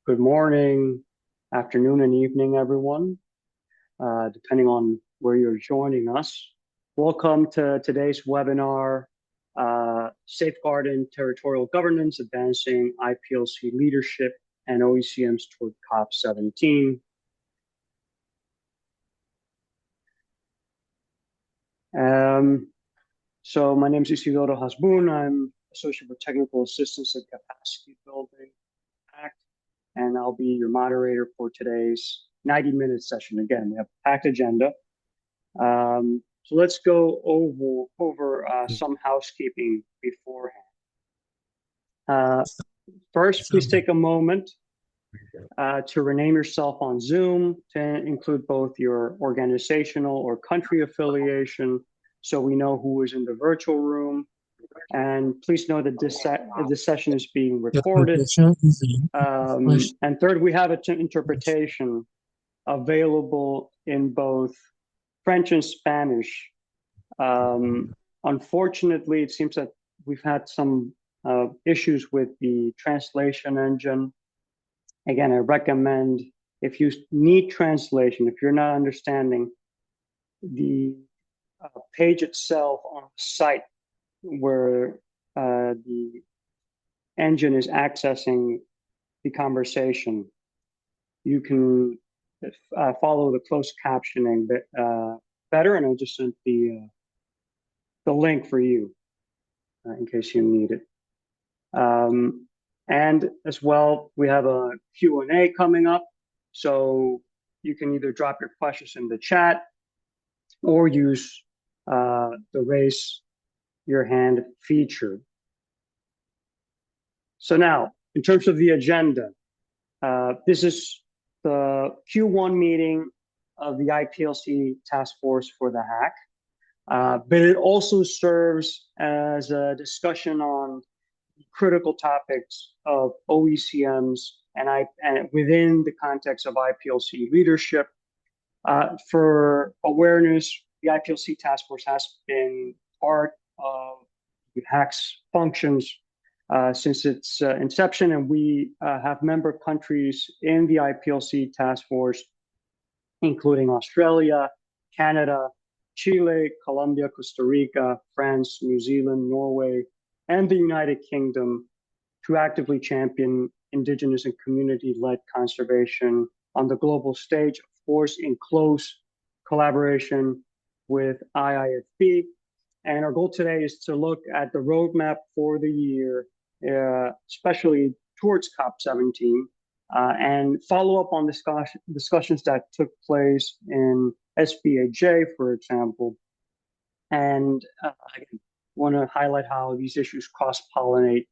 good morning, afternoon, and evening, everyone, depending on where you're joining us. Welcome to today's webinar, Safeguarding Territorial Governance, Advancing IPLC Leadership and OECMs toward COP17. So my name is Isidoro Hasbun. I'm Associate for Technical Assistance at Capacity Building Act, and I'll be your moderator for today's 90-minute session. Again, we have a packed agenda. So let's go over some housekeeping beforehand. First, please take a moment to rename yourself on Zoom, to include both your organizational or country affiliation, so we know who is in the virtual room. And please know that this session is being recorded. And third, we have an interpretation available in both French and Spanish. Unfortunately, it seems that we've had some issues with the translation engine. Again, I recommend, if you need translation, if you're not understanding the page itself on the site where the engine is accessing the conversation, you can follow the closed captioning better, and I'll just send the link for you in case you need it. And as well, we have a Q&A coming up, so you can either drop your questions in the chat or use the raise your hand feature. So now, in terms of the agenda, this is the Q1 meeting of the IPLC task force for the hack, but it also serves as a discussion on critical topics of OECMs and within the context of IPLC leadership. For awareness, the IPLC task force has been part of the HAC's functions since its inception, and we have member countries in the IPLC task force, including Australia, Canada, Chile, Colombia, Costa Rica, France, New Zealand, Norway, and the United Kingdom, to actively champion Indigenous and community-led conservation on the global stage, of course, in close collaboration with IIFB. And our goal today is to look at the roadmap for the year, especially towards COP17, and follow up on discussions that took place in SBAJ, for example. And again, want to highlight how these issues cross-pollinate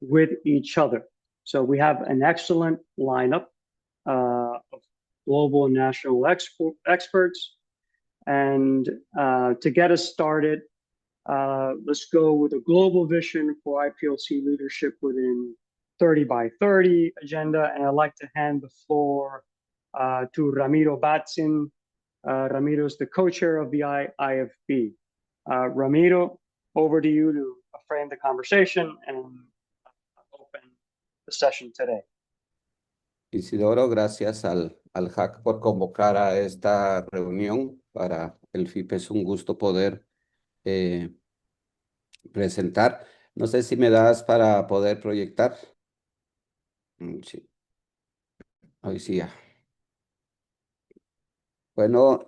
with each other. So we have an excellent lineup of global and national experts. And to get us started, let's go with a global vision for IPLC leadership within 30 by 30 agenda. And I'd like to hand the floor to Ramiro Batzin. Ramiro is the co-chair of the IFB. Ramiro, over to you to frame the conversation and open the session today. Isidoro, gracias al HAC por convocar a esta reunión para el FIP. Es un gusto poder presentar. No sé si me das para poder proyectar. Sí. Hoy sí ya. Bueno,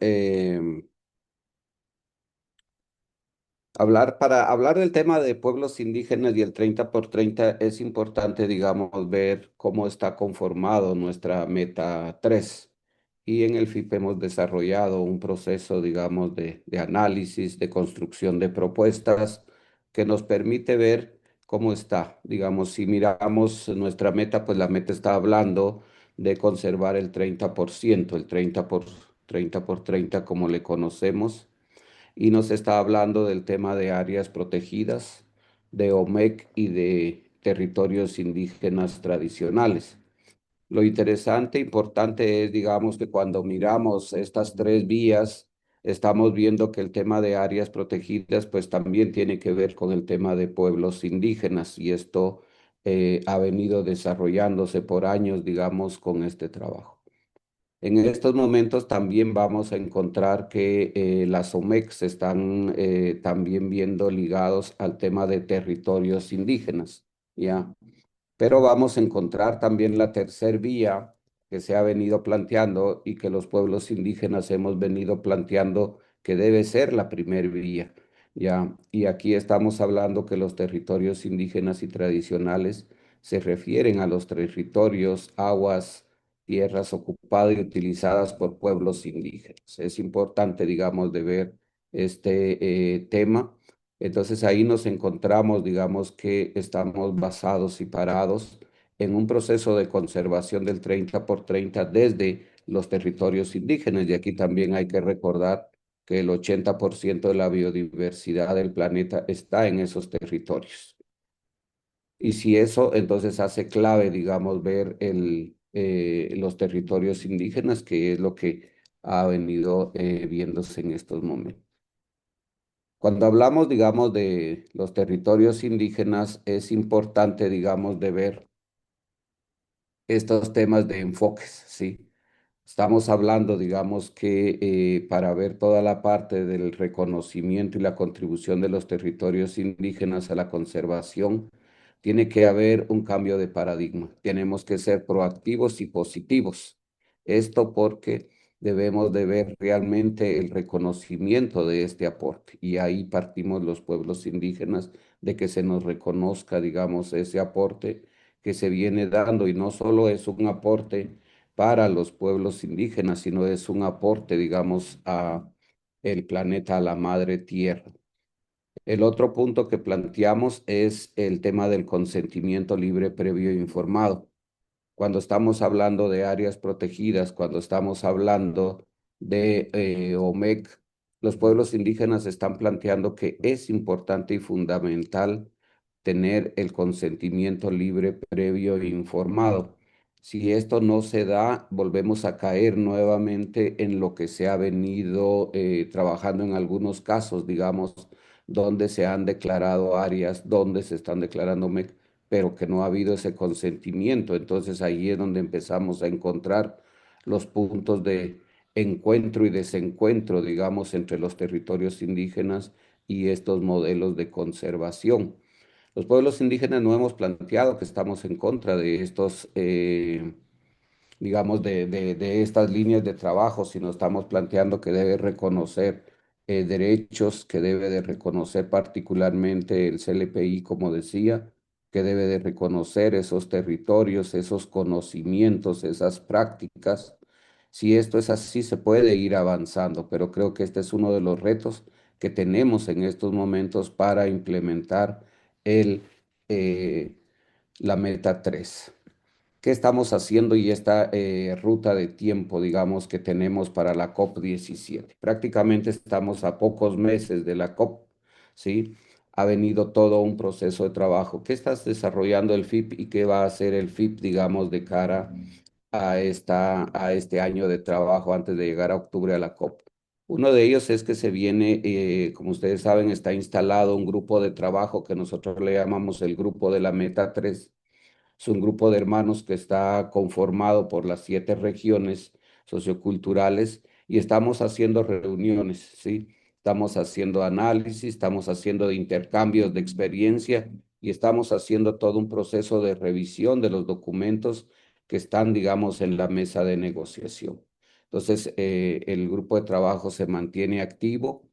para hablar del tema de pueblos indígenas y el 30 por 30 es importante, digamos, ver cómo está conformado nuestra meta 3. Y en el FIP hemos desarrollado un proceso, digamos, de análisis, de construcción de propuestas que nos permite ver cómo está. Digamos, si miramos nuestra meta, pues la meta está hablando de conservar el 30%, el 30 por 30 como le conocemos. Y nos está hablando del tema de áreas protegidas, de OMEC y de territorios indígenas tradicionales. Lo interesante, importante es, digamos, que cuando miramos estas tres vías, estamos viendo que el tema de áreas protegidas, pues también tiene que ver con el tema de pueblos indígenas, y esto ha venido desarrollándose por años, digamos, con este trabajo. En estos momentos también vamos a encontrar que las OMEC se están también viendo ligados al tema de territorios indígenas, ¿ya? Pero vamos a encontrar también la tercer vía que se ha venido planteando y que los pueblos indígenas hemos venido planteando que debe ser la primer vía, ¿ya? Y aquí estamos hablando que los territorios indígenas y tradicionales se refieren a los territorios, aguas, tierras ocupadas y utilizadas por pueblos indígenas. Es importante, digamos, de ver este tema. Entonces ahí nos encontramos, digamos, que estamos basados y parados en un proceso de conservación del 30 por 30 desde los territorios indígenas. Y aquí también hay que recordar que el 80% de la biodiversidad del planeta está en esos territorios. Y si eso, entonces hace clave, digamos, ver los territorios indígenas, que es lo que ha venido viéndose en estos momentos. Cuando hablamos, digamos, de los territorios indígenas, es importante, digamos, de ver estos temas de enfoques, ¿sí? Estamos hablando, digamos, que para ver toda la parte del reconocimiento y la contribución de los territorios indígenas a la conservación, tiene que haber un cambio de paradigma. Tenemos que ser proactivos y positivos. Esto porque debemos de ver realmente el reconocimiento de este aporte. Y ahí partimos los pueblos indígenas de que se nos reconozca, digamos, ese aporte que se viene dando. Y no solo es un aporte para los pueblos indígenas, sino es un aporte, digamos, a el planeta, a la madre tierra. El otro punto que planteamos es el tema del consentimiento libre, previo e informado. Cuando estamos hablando de áreas protegidas, cuando estamos hablando de OMEC, los pueblos indígenas están planteando que es importante y fundamental tener el consentimiento libre, previo e informado. Si esto no se da, volvemos a caer nuevamente en lo que se ha venido trabajando en algunos casos, digamos, donde se han declarado áreas, donde se están declarando OMEC, pero que no ha habido ese consentimiento. Entonces ahí es donde empezamos a encontrar los puntos de encuentro y desencuentro, digamos, entre los territorios indígenas y estos modelos de conservación. Los pueblos indígenas no hemos planteado que estamos en contra de estos digamos, de estas líneas de trabajo, sino estamos planteando que debe reconocer derechos, que debe de reconocer particularmente el CLPI, como decía, que debe de reconocer esos territorios, esos conocimientos, esas prácticas. Si esto es así, se puede ir avanzando, pero creo que este es uno de los retos que tenemos en estos momentos para implementar el, eh, la meta 3. ¿Qué estamos haciendo y esta ruta de tiempo, digamos, que tenemos para la COP 17? Prácticamente estamos a pocos meses de la COP, ¿sí? Ha venido todo un proceso de trabajo. ¿Qué estás desarrollando el FIP y qué va a hacer el FIP, digamos, de cara a este año de trabajo antes de llegar a octubre a la COP? Uno de ellos es que se viene, como ustedes saben, está instalado un grupo de trabajo que nosotros le llamamos el grupo de la Meta 3. Es un grupo de hermanos que está conformado por las 7 regiones socioculturales y estamos haciendo reuniones, ¿sí? Estamos haciendo análisis, estamos haciendo intercambios de experiencia y estamos haciendo todo un proceso de revisión de los documentos que están, digamos, en la mesa de negociación. Entonces, el grupo de trabajo se mantiene activo.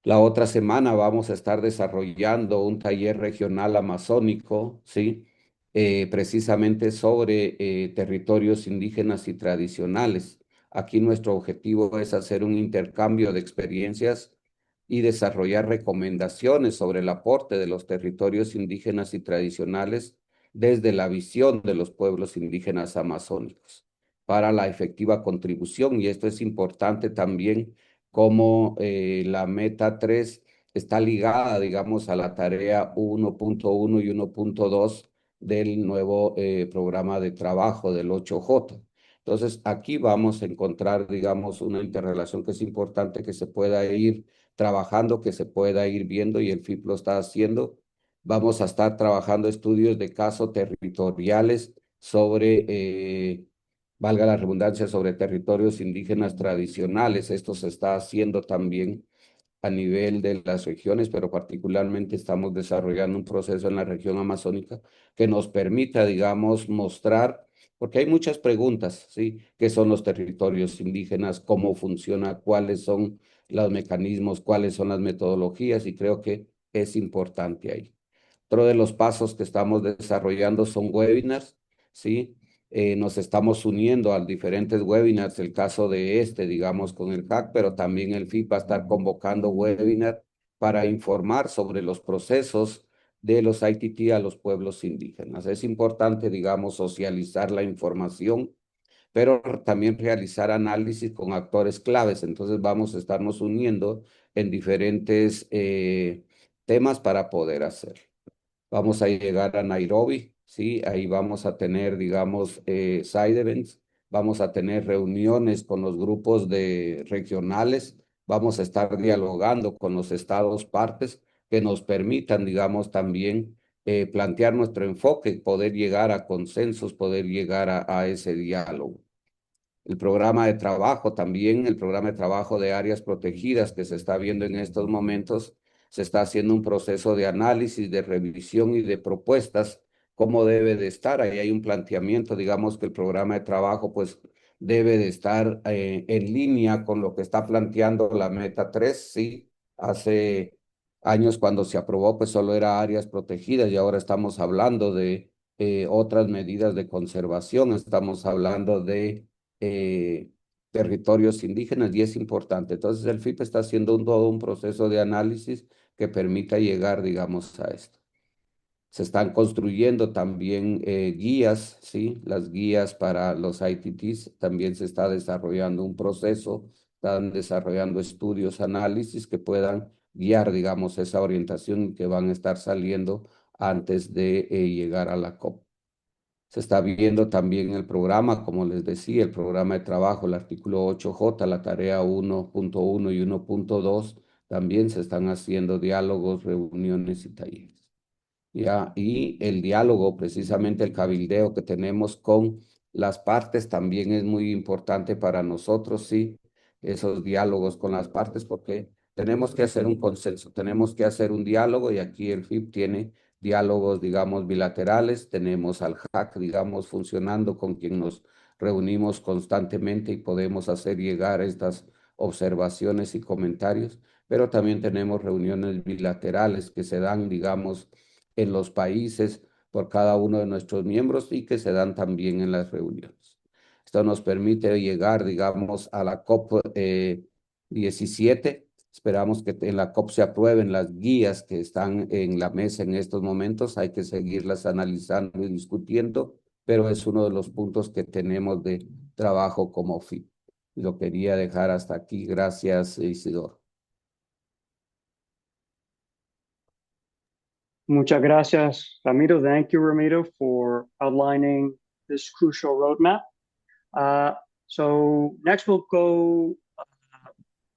La otra semana vamos a estar desarrollando un taller regional amazónico, ¿sí? Precisamente sobre territorios indígenas y tradicionales. Aquí nuestro objetivo es hacer un intercambio de experiencias y desarrollar recomendaciones sobre el aporte de los territorios indígenas y tradicionales desde la visión de los pueblos indígenas amazónicos para la efectiva contribución. Y esto es importante también como la meta 3 está ligada, digamos, a la tarea 1.1 y 1.2 del nuevo programa de trabajo del 8J. Entonces, aquí vamos a encontrar, digamos, una interrelación que es importante que se pueda ir trabajando, que se pueda ir viendo y el FIP lo está haciendo Vamos a estar trabajando estudios de caso territoriales sobre, valga la redundancia, sobre territorios indígenas tradicionales. Esto se está haciendo también a nivel de las regiones, pero particularmente estamos desarrollando un proceso en la región amazónica que nos permita, digamos, mostrar, porque hay muchas preguntas, ¿sí? ¿Qué son los territorios indígenas? ¿Cómo funciona? ¿Cuáles son los mecanismos? ¿Cuáles son las metodologías? Y creo que es importante ahí. Otro de los pasos que estamos desarrollando son webinars, ¿sí? Nos estamos uniendo a diferentes webinars, el caso de digamos, con el HAC, pero también el FIP va a estar convocando webinars para informar sobre los procesos de los ITT a los pueblos indígenas. Es importante, digamos, socializar la información, pero también realizar análisis con actores claves. Entonces vamos a estarnos uniendo en diferentes temas para poder hacerlo. Vamos a llegar a Nairobi, ¿sí? Ahí vamos a tener, digamos, side events, vamos a tener reuniones con los grupos regionales, vamos a estar dialogando con los estados partes que nos permitan, digamos, también plantear nuestro enfoque, poder llegar a consensos, poder llegar a ese diálogo. El programa de trabajo también, el programa de trabajo de áreas protegidas que se está viendo en estos momentos, se está haciendo un proceso de análisis, de revisión y de propuestas, cómo debe de estar. Ahí hay un planteamiento, digamos que el programa de trabajo pues debe de estar en línea con lo que está planteando la meta 3, ¿sí? Hace años cuando se aprobó pues solo era áreas protegidas y ahora estamos hablando de otras medidas de conservación, estamos hablando de territorios indígenas y es importante. Entonces el FIP está haciendo todo un proceso de análisis que permita llegar, digamos, a esto. Se están construyendo también guías, ¿sí? Las guías para los ITTs, también se está desarrollando un proceso, están desarrollando estudios, análisis que puedan guiar, digamos, esa orientación que van a estar saliendo antes de llegar a la COP. Se está viendo también el programa, como les decía, el programa de trabajo, el artículo 8J, la tarea 1.1 y 1.2, también se están haciendo diálogos, reuniones y talleres. ¿Ya? Y el diálogo, precisamente el cabildeo que tenemos con las partes también es muy importante para nosotros, sí, esos diálogos con las partes, porque tenemos que hacer un consenso, tenemos que hacer un diálogo y aquí el FIP tiene diálogos, digamos, bilaterales, tenemos al HAC, digamos, funcionando con quien nos reunimos constantemente y podemos hacer llegar estas observaciones y comentarios, pero también tenemos reuniones bilaterales que se dan, digamos, en los países por cada uno de nuestros miembros y que se dan también en las reuniones. Esto nos permite llegar, digamos, a la COP 17. Esperamos que en la COP se aprueben las guías que están en la mesa en estos momentos. Hay que seguirlas analizando y discutiendo, pero es uno de los puntos que tenemos de trabajo como FIP. Lo quería dejar hasta aquí. Gracias, Isidoro. Muchas gracias, Ramiro. Thank you, Ramiro, for outlining this crucial roadmap. So next we'll go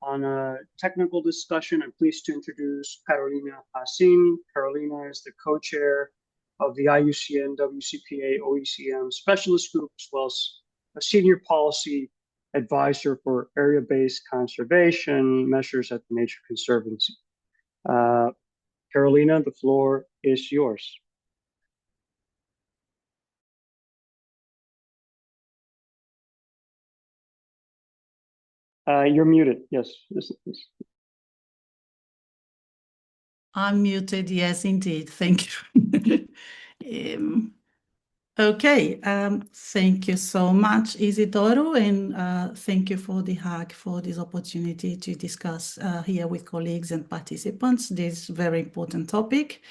on a technical discussion. I'm pleased to introduce Carolina Hassin. Carolina is the co-chair of the IUCN WCPA OECM Specialist Group, as well as a senior policy advisor for area-based conservation measures at the Nature Conservancy. Carolina, the floor is yours. You're muted. Yes. I'm muted. Yes, indeed. Thank you. Okay. Thank you so much, Isidoro, and thank you for the HAG for this opportunity to discuss here with colleagues and participants this very important topic.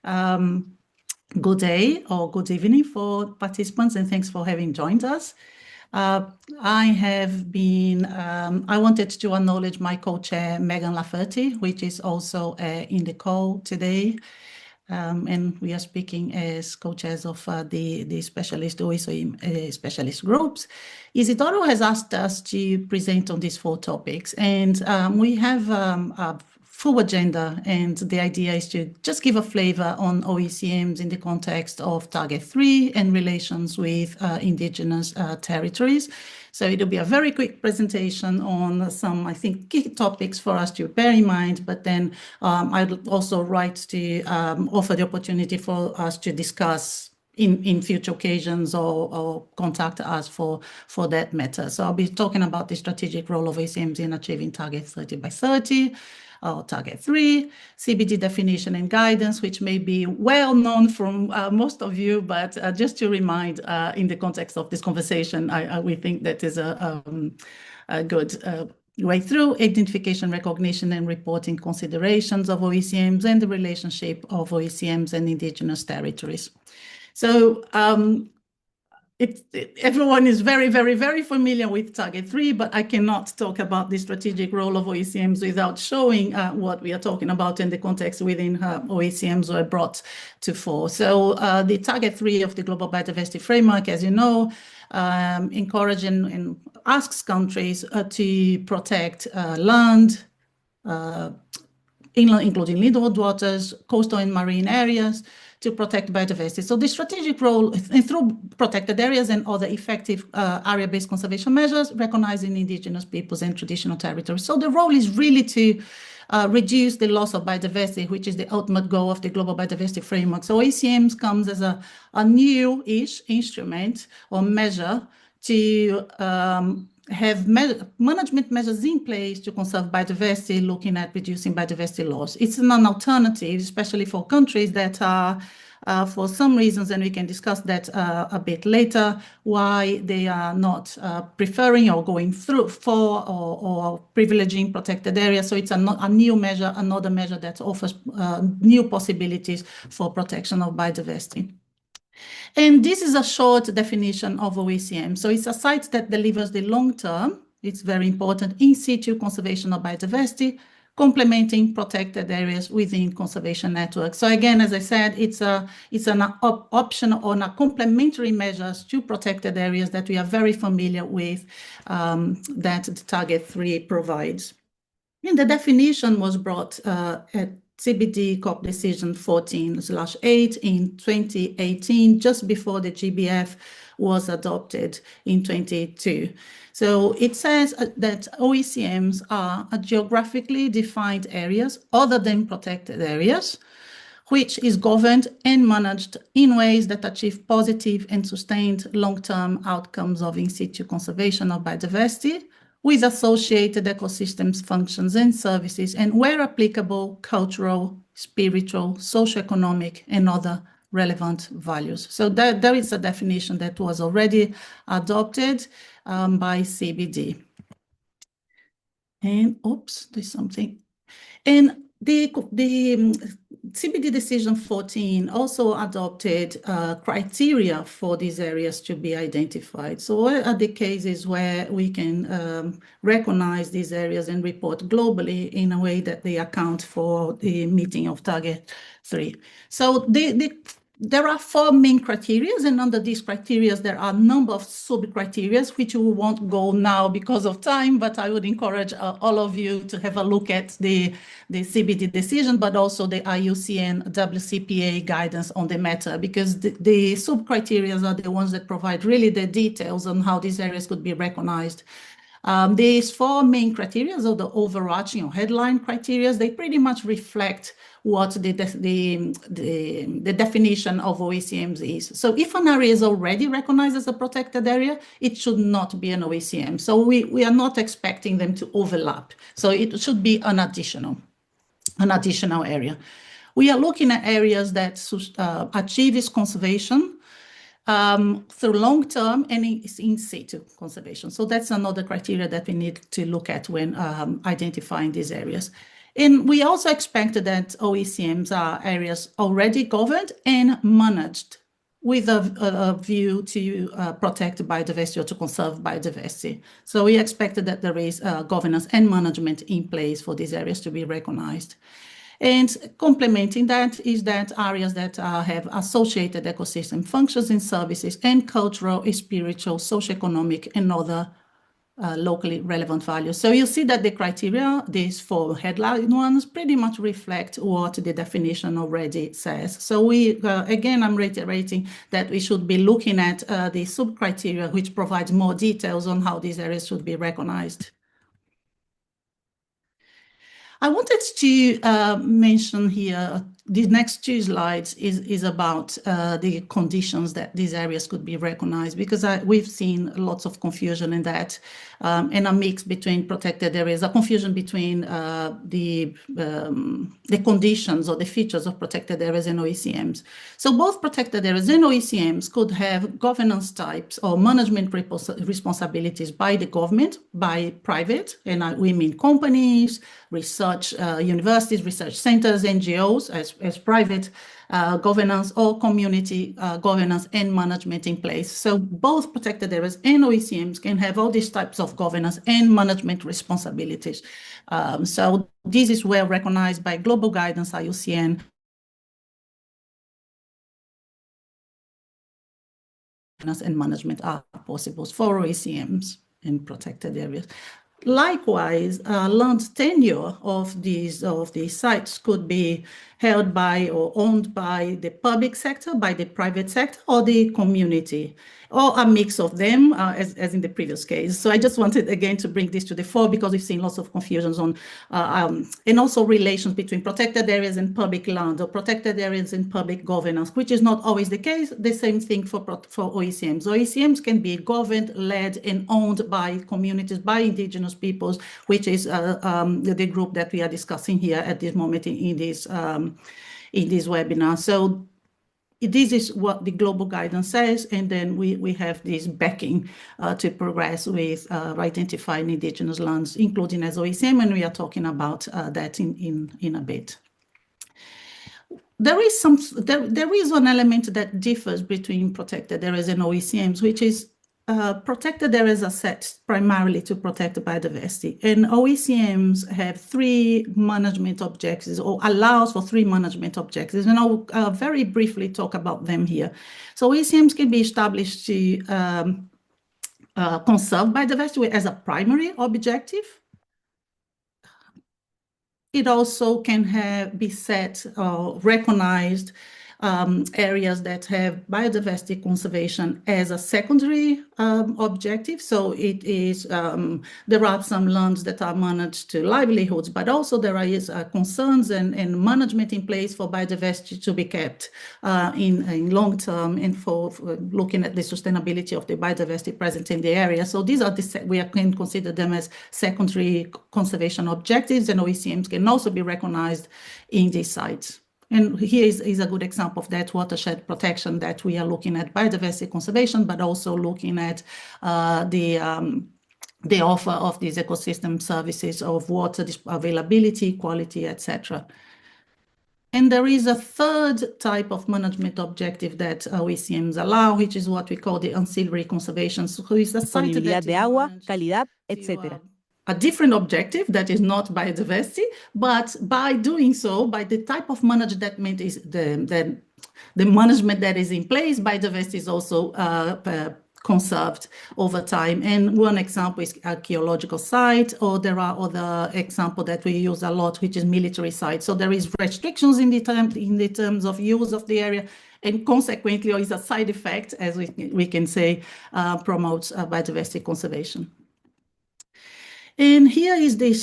Good day or good evening for participants, and thanks for having joined us. I wanted to acknowledge my co-chair, Megan Lafferty, which is also in the call today. And we are speaking as co-chairs of the specialist OECM specialist groups. Isidoro has asked us to present on these 4 topics, and we have full agenda, and the idea is to just give a flavor on OECMs in the context of Target 3 and relations with indigenous territories. So it'll be a very quick presentation on some, I think, key topics for us to bear in mind, but then I'd also like to offer the opportunity for us to discuss in future occasions or contact us for that matter. So I'll be talking about the strategic role of OECMs in achieving Target 30 by 30, or Target 3, CBD definition and guidance, which may be well known from most of you, but just to remind in the context of this conversation, we think that is a good way through identification, recognition, and reporting considerations of OECMs and the relationship of OECMs and indigenous territories. So everyone is very, very, very familiar with Target 3, but I cannot talk about the strategic role of OECMs without showing what we are talking about in the context within OECMs were brought to fore. So the Target 3 of the Global Biodiversity Framework, as you know, encourages and asks countries to protect land, inland, including inland waters, coastal and marine areas, to protect biodiversity. So the strategic role, and through protected areas and other effective area-based conservation measures, recognizing indigenous peoples and traditional territories. So the role is really to reduce the loss of biodiversity, which is the ultimate goal of the Global Biodiversity Framework. So OECMs comes as a new-ish instrument or measure to have management measures in place to conserve biodiversity, looking at reducing biodiversity loss. It's an alternative, especially for countries that are, for some reasons, and we can discuss that a bit later, why they are not preferring or going through for or privileging protected areas. So it's a new measure, another measure that offers new possibilities for protection of biodiversity. And this is a short definition of OECM. So it's a site that delivers the long-term, it's very important, in situ conservation of biodiversity, complementing protected areas within conservation networks. So again, as I said, it's an option on a complementary measures to protected areas that we are very familiar with, that the Target 3 provides. And the definition was brought at CBD COP decision 14/8 in 2018, just before the GBF was adopted in 2022. So it says that OECMs are geographically defined areas other than protected areas, which is governed and managed in ways that achieve positive and sustained long-term outcomes of in situ conservation of biodiversity, with associated ecosystems, functions, and services, and where applicable, cultural, spiritual, socioeconomic, and other relevant values. So there is a definition that was already adopted by CBD. And oops, there's something. And the CBD decision 14 also adopted criteria for these areas to be identified. So what are the cases where we can recognize these areas and report globally in a way that they account for the meeting of Target 3? So there are 4 main criteria, and under these criteria, there are a number of sub-criteria, which we won't go now because of time, but I would encourage all of you to have a look at the CBD decision, but also the IUCN WCPA guidance on the matter, because the sub-criteria are the ones that provide really the details on how these areas could be recognized. These 4 main criteria, or the overarching or headline criteria, they pretty much reflect what the definition of OECMs is. So if an area is already recognized as a protected area, it should not be an OECM. So we are not expecting them to overlap. So it should be an additional area. We are looking at areas that achieve this conservation through long-term and in situ conservation. So that's another criteria that we need to look at when identifying these areas. And we also expect that OECMs are areas already governed and managed with a view to protect biodiversity or to conserve biodiversity. So we expect that there is governance and management in place for these areas to be recognized. And complementing that is that areas that have associated ecosystem functions and services and cultural, spiritual, socioeconomic, and other locally relevant values. So you see that the criteria, these 4 headline ones, pretty much reflect what the definition already says. So again, I'm reiterating that we should be looking at the sub-criteria, which provides more details on how these areas should be recognized. I wanted to mention here, the next 2 slides is about the conditions that these areas could be recognized, because we've seen lots of confusion in that, and a mix between protected areas, a confusion between the conditions or the features of protected areas and OECMs. So both protected areas and OECMs could have governance types or management responsibilities by the government, by private, and we mean companies, research universities, research centers, NGOs as private governance, or community governance and management in place. So both protected areas and OECMs can have all these types of governance and management responsibilities. So this is well recognized by global guidance, IUCN, and management are possible for OECMs in protected areas. Likewise, land tenure of these sites could be held by or owned by the public sector, by the private sector, or the community, or a mix of them, as in the previous case. So I just wanted again to bring this to the fore, because we've seen lots of confusions on, and also relations between protected areas and public land, or protected areas and public governance, which is not always the case. The same thing for OECMs. OECMs can be governed, led, and owned by communities, by indigenous peoples, which is the group that we are discussing here at this moment in this webinar. So this is what the global guidance says, and then we have this backing to progress with identifying indigenous lands, including as OECM, and we are talking about that in a bit. There is one element that differs between protected areas and OECMs, which is protected areas are set primarily to protect biodiversity, and OECMs have 3 management objectives, or allows for 3 management objectives, and I'll very briefly talk about them here. So OECMs can be established to conserve biodiversity as a primary objective. It also can be set or recognized areas that have biodiversity conservation as a secondary objective. So it is, there are some lands that are managed to livelihoods, but also there is concerns and management in place for biodiversity to be kept in long term, and for looking at the sustainability of the biodiversity present in the area. So these are we can consider them as secondary conservation objectives, and OECMs can also be recognized in these sites. And here is a good example of that, watershed protection, that we are looking at biodiversity conservation, but also looking at the offer of these ecosystem services of water availability, quality, etc. And there is a third type of management objective that OECMs allow, which is what we call the ancillary conservation. So it's a site that de agua, calidad, etc. A different objective that is not biodiversity, but by doing so, by the type of management is the management that is in place, biodiversity is also conserved over time. And one example is archaeological site, or there are other examples that we use a lot, which is military sites. So there is restrictions in the terms of use of the area, and consequently, or is a side effect, as we can say, promotes biodiversity conservation. And here is the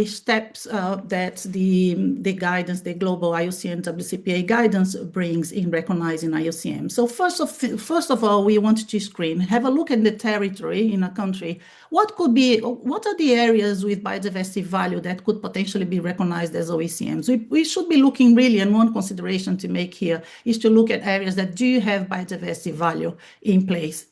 steps that the guidance, the global IUCN WCPA guidance brings in recognizing IUCN. So first of all, we want to screen, have a look at the territory in a country. What are the areas with biodiversity value that could potentially be recognized as OECMs? We should be looking really, and one consideration to make here is to look at areas that do have biodiversity value in place.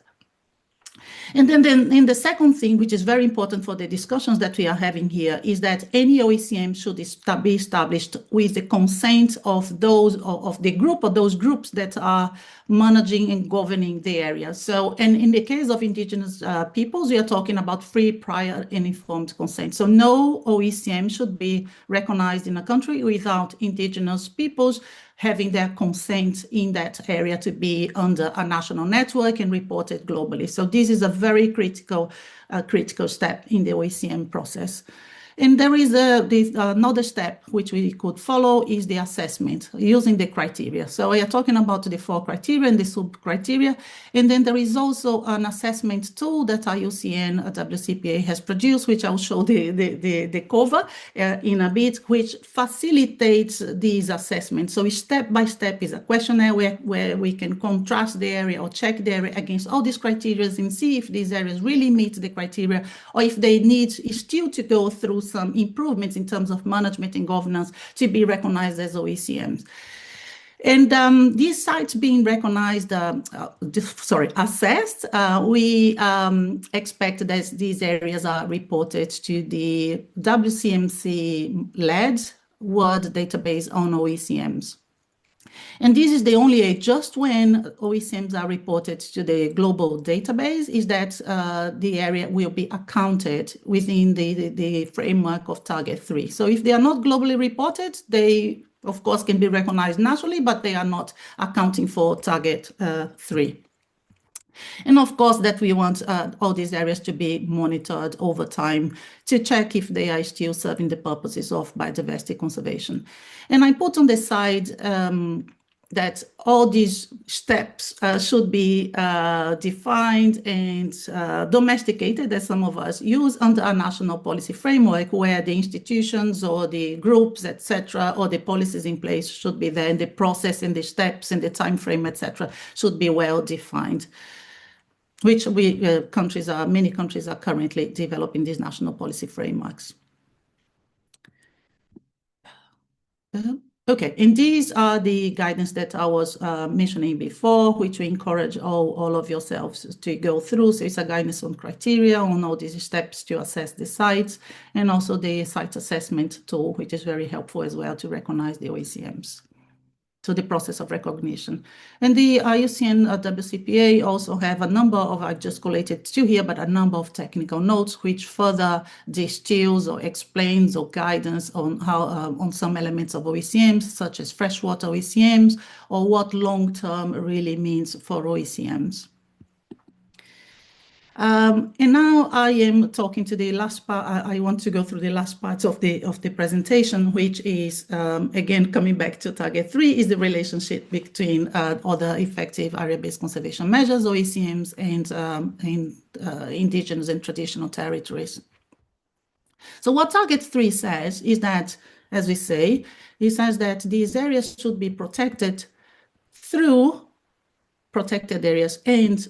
And then in the second thing, which is very important for the discussions that we are having here, is that any OECM should be established with the consent of the group, or those groups that are managing and governing the area. So, and in the case of indigenous peoples, we are talking about free, prior, and informed consent. So no OECM should be recognized in a country without indigenous peoples having their consent in that area to be under a national network and reported globally. So this is a very critical step in the OECM process. And there is another step which we could follow is the assessment using the criteria. So we are talking about the 4 criteria and the sub-criteria. And then there is also an assessment tool that IUCN WCPA has produced, which I'll show the cover in a bit, which facilitates these assessments. So step by step is a questionnaire where we can contrast the area or check the area against all these criteria and see if these areas really meet the criteria or if they need still to go through some improvements in terms of management and governance to be recognized as OECMs. And these sites being recognized, assessed, we expect that these areas are reported to the WCMC-led World Database on OECMs. And this is the only age, just when OECMs are reported to the global database, is that the area will be accounted within the framework of Target 3. So if they are not globally reported, they, of course, can be recognized nationally, but they are not accounting for Target 3. And of course, that we want all these areas to be monitored over time to check if they are still serving the purposes of biodiversity conservation. And I put on the side that all these steps should be defined and domesticated, as some of us use, under a national policy framework where the institutions or the groups, etc., or the policies in place should be there, and the process and the steps and the time frame, etc., should be well defined, which many countries are currently developing these national policy frameworks. Okay, and these are the guidance that I was mentioning before, which we encourage all of yourselves to go through. So it's a guidance on criteria, on all these steps to assess the sites, and also the site assessment tool, which is very helpful as well to recognize the OECMs. So the process of recognition. And the IUCN WCPA also have a number of, I just collated 2 here, but a number of technical notes which further distills or explains or guidance on how on some elements of OECMs, such as freshwater OECMs, or what long-term really means for OECMs. And now I am talking to the last part. I want to go through the last part of the presentation, which is, again, coming back to Target 3, is the relationship between other effective area-based conservation measures, OECMs, and indigenous and traditional territories. So what Target 3 says is that, as we say, it says that these areas should be protected through protected areas and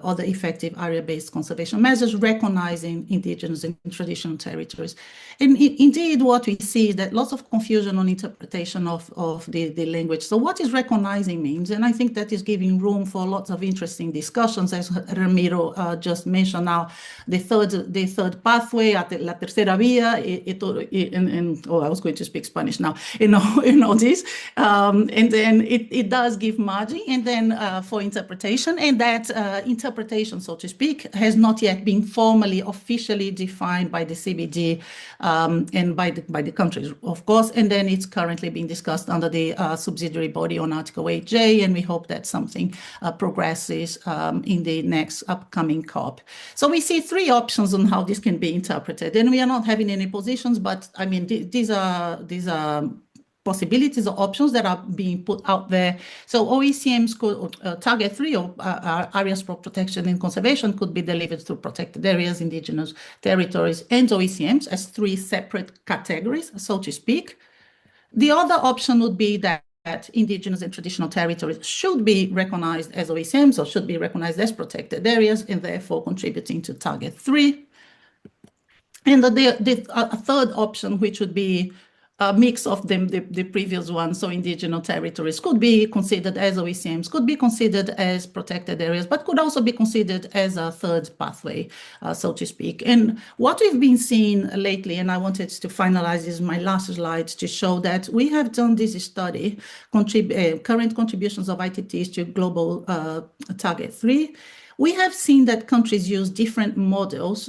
other effective area-based conservation measures, recognizing indigenous and traditional territories. And indeed, what we see is that lots of confusion on interpretation of the language. So what is recognizing means, and I think that is giving room for lots of interesting discussions, as Ramiro just mentioned now, the third pathway, at la tercera vía, I was going to speak Spanish now, this, and then it does give margin, and then for interpretation, and that interpretation, so to speak, has not yet been formally, officially defined by the CBD and by the countries, of course, and then it's currently being discussed under the subsidiary body on Article 8J, and we hope that something progresses in the next upcoming COP. So we see 3 options on how this can be interpreted, and we are not having any positions, but I mean, these are possibilities or options that are being put out there. So OECMs could, Target 3 or areas for protection and conservation could be delivered through protected areas, indigenous territories, and OECMs as 3 separate categories, so to speak. The other option would be that indigenous and traditional territories should be recognized as OECMs or should be recognized as protected areas and therefore contributing to Target 3. And a third option, which would be a mix of them, the previous one, so indigenous territories could be considered as OECMs, could be considered as protected areas, but could also be considered as a third pathway, so to speak. And what we've been seeing lately, and I wanted to finalize this, my last slide, to show that we have done this study, current contributions of ITTs to global Target 3. We have seen that countries use different models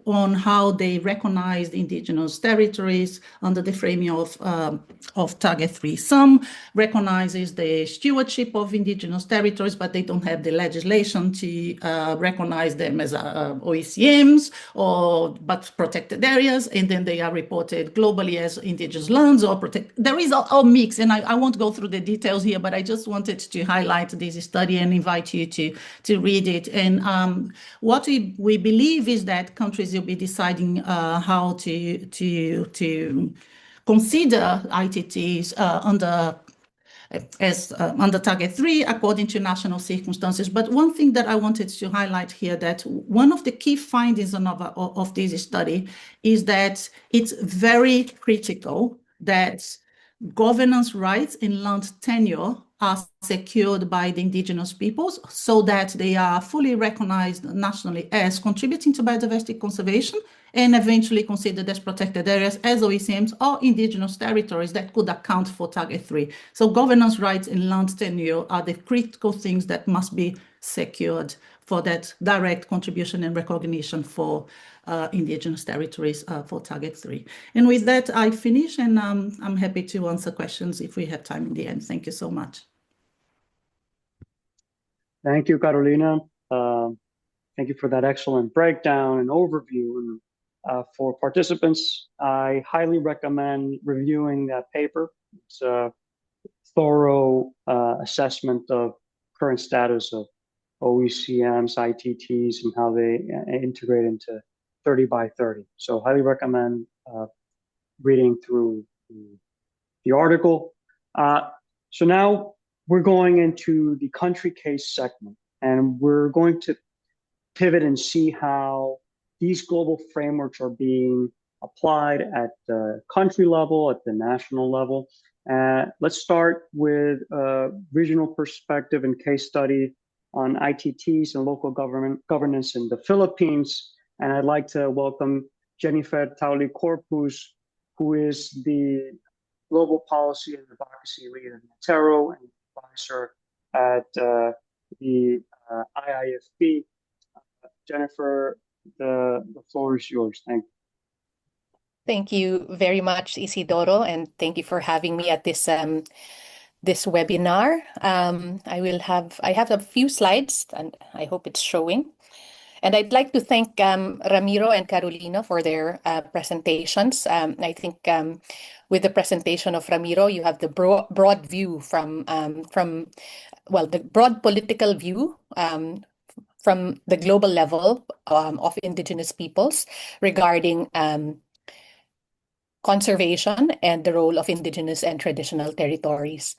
on how they recognized indigenous territories under the framing of Target 3. Some recognizes the stewardship of indigenous territories, but they don't have the legislation to recognize them as OECMs but protected areas, and then they are reported globally as indigenous lands or protected. There is a mix, and I won't go through the details here, but I just wanted to highlight this study and invite you to read it. And what we believe is that countries will be deciding how to consider ITTs under Target 3 according to national circumstances. But one thing that I wanted to highlight here, that one of the key findings of this study is that it's very critical that governance rights in land tenure are secured by the indigenous peoples so that they are fully recognized nationally as contributing to biodiversity conservation and eventually considered as protected areas, as OECMs or indigenous territories that could account for Target 3. So governance rights in land tenure are the critical things that must be secured for that direct contribution and recognition for indigenous territories for Target 3. And with that, I finish, and I'm happy to answer questions if we have time in the end. Thank you so much. Thank you, Carolina. Thank you for that excellent breakdown and overview. And for participants, I highly recommend reviewing that paper. It's a thorough assessment of current status of OECMs, ITTs, and how they integrate into 30 by 30. So highly recommend reading through the article. So now we're going into the country case segment, and we're going to pivot and see how these global frameworks are being applied at the country level, at the national level. Let's start with a regional perspective and case study on ITTs and local governance in the Philippines. And I'd like to welcome Jennifer Tauli Corpus, who is the Global Policy and Advocacy Lead at Montreal and advisor at the IIFB. Jennifer, the floor is yours. Thank you. Thank you very much, Isidoro, and thank you for having me at this this webinar. I have a few slides, and I hope it's showing. And I'd like to thank Ramiro and Carolina for their presentations. I think with the presentation of Ramiro, you have the broad view from the broad political view from the global level of indigenous peoples regarding conservation and the role of indigenous and traditional territories.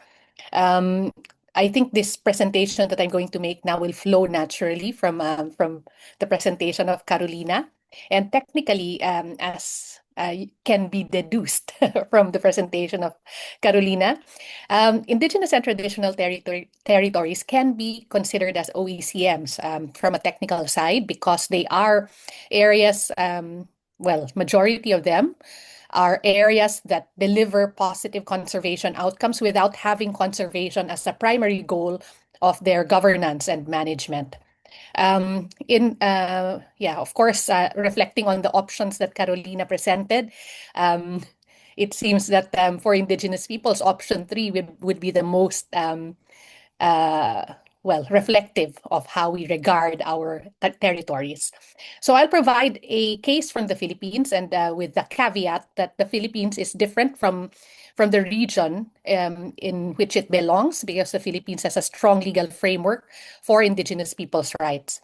I think this presentation that I'm going to make now will flow naturally from the presentation of Carolina. And technically, as can be deduced from the presentation of Carolina, indigenous and traditional territories can be considered as OECMs from a technical side because they are areas, majority of them are areas that deliver positive conservation outcomes without having conservation as a primary goal of their governance and management. Of course, reflecting on the options that Carolina presented, it seems that for indigenous peoples, option 3 would be the most reflective of how we regard our territories. So I'll provide a case from the Philippines, and with the caveat that the Philippines is different from the region in which it belongs, because the Philippines has a strong legal framework for indigenous people's rights.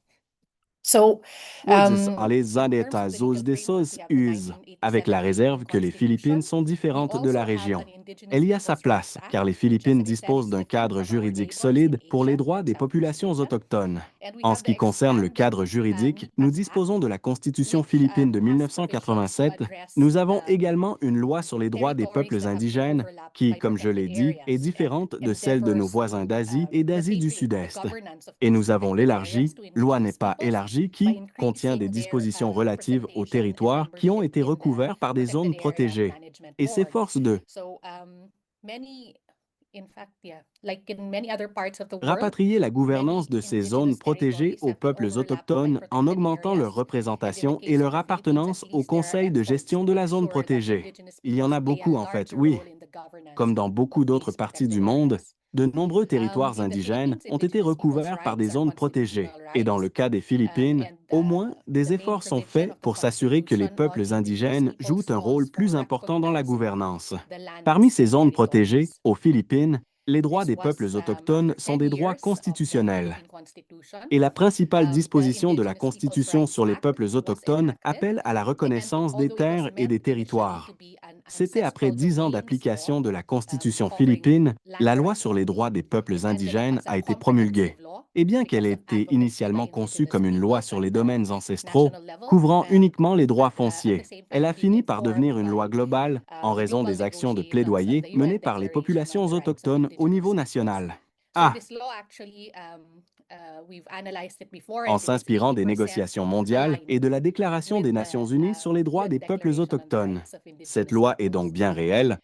So, les anetas os desos usent, avec la réserve que les Philippines sont différentes de la région. Elle y a sa place, car les Philippines disposent d'un cadre juridique solide pour les droits des populations autochtones. En ce qui concerne le cadre juridique, nous disposons de la Constitution philippine de 1987. Nous avons également une loi sur les droits des peuples indigènes qui, comme je l'ai dit, est différente de celle de nos voisins d'Asie et d'Asie du Sud-Est. Et nous avons l'élargie, loi n'est pas élargie, qui contient des dispositions relatives aux territoires qui ont été recouverts par des zones protégées et s'efforce de Rapatrier la gouvernance de ces zones protégées aux peuples autochtones en augmentant leur représentation et leur appartenance au Conseil de gestion de la zone protégée. Il y en a beaucoup en fait, oui. Comme dans beaucoup d'autres parties du monde, de nombreux territoires indigènes ont été recouverts par des zones protégées. Et dans le cas des Philippines, au moins, des efforts sont faits pour s'assurer que les peuples indigènes jouent un rôle plus important dans la gouvernance. Parmi ces zones protégées, aux Philippines, les droits des peuples autochtones sont des droits constitutionnels. Et la principale disposition de la Constitution sur les peuples autochtones appelle à la reconnaissance des terres et des territoires. C'était après 10 ans d'application de la Constitution philippine, la loi sur les droits des peuples indigènes a été promulguée. Et bien qu'elle ait été initialement conçue comme une loi sur les domaines ancestraux, couvrant uniquement les droits fonciers, elle a fini par devenir une loi globale en raison des actions de plaidoyer menées par les populations autochtones au niveau national. En s'inspirant des négociations mondiales et de la Déclaration des Nations unies sur les droits des peuples autochtones. Cette loi est donc bien réelle.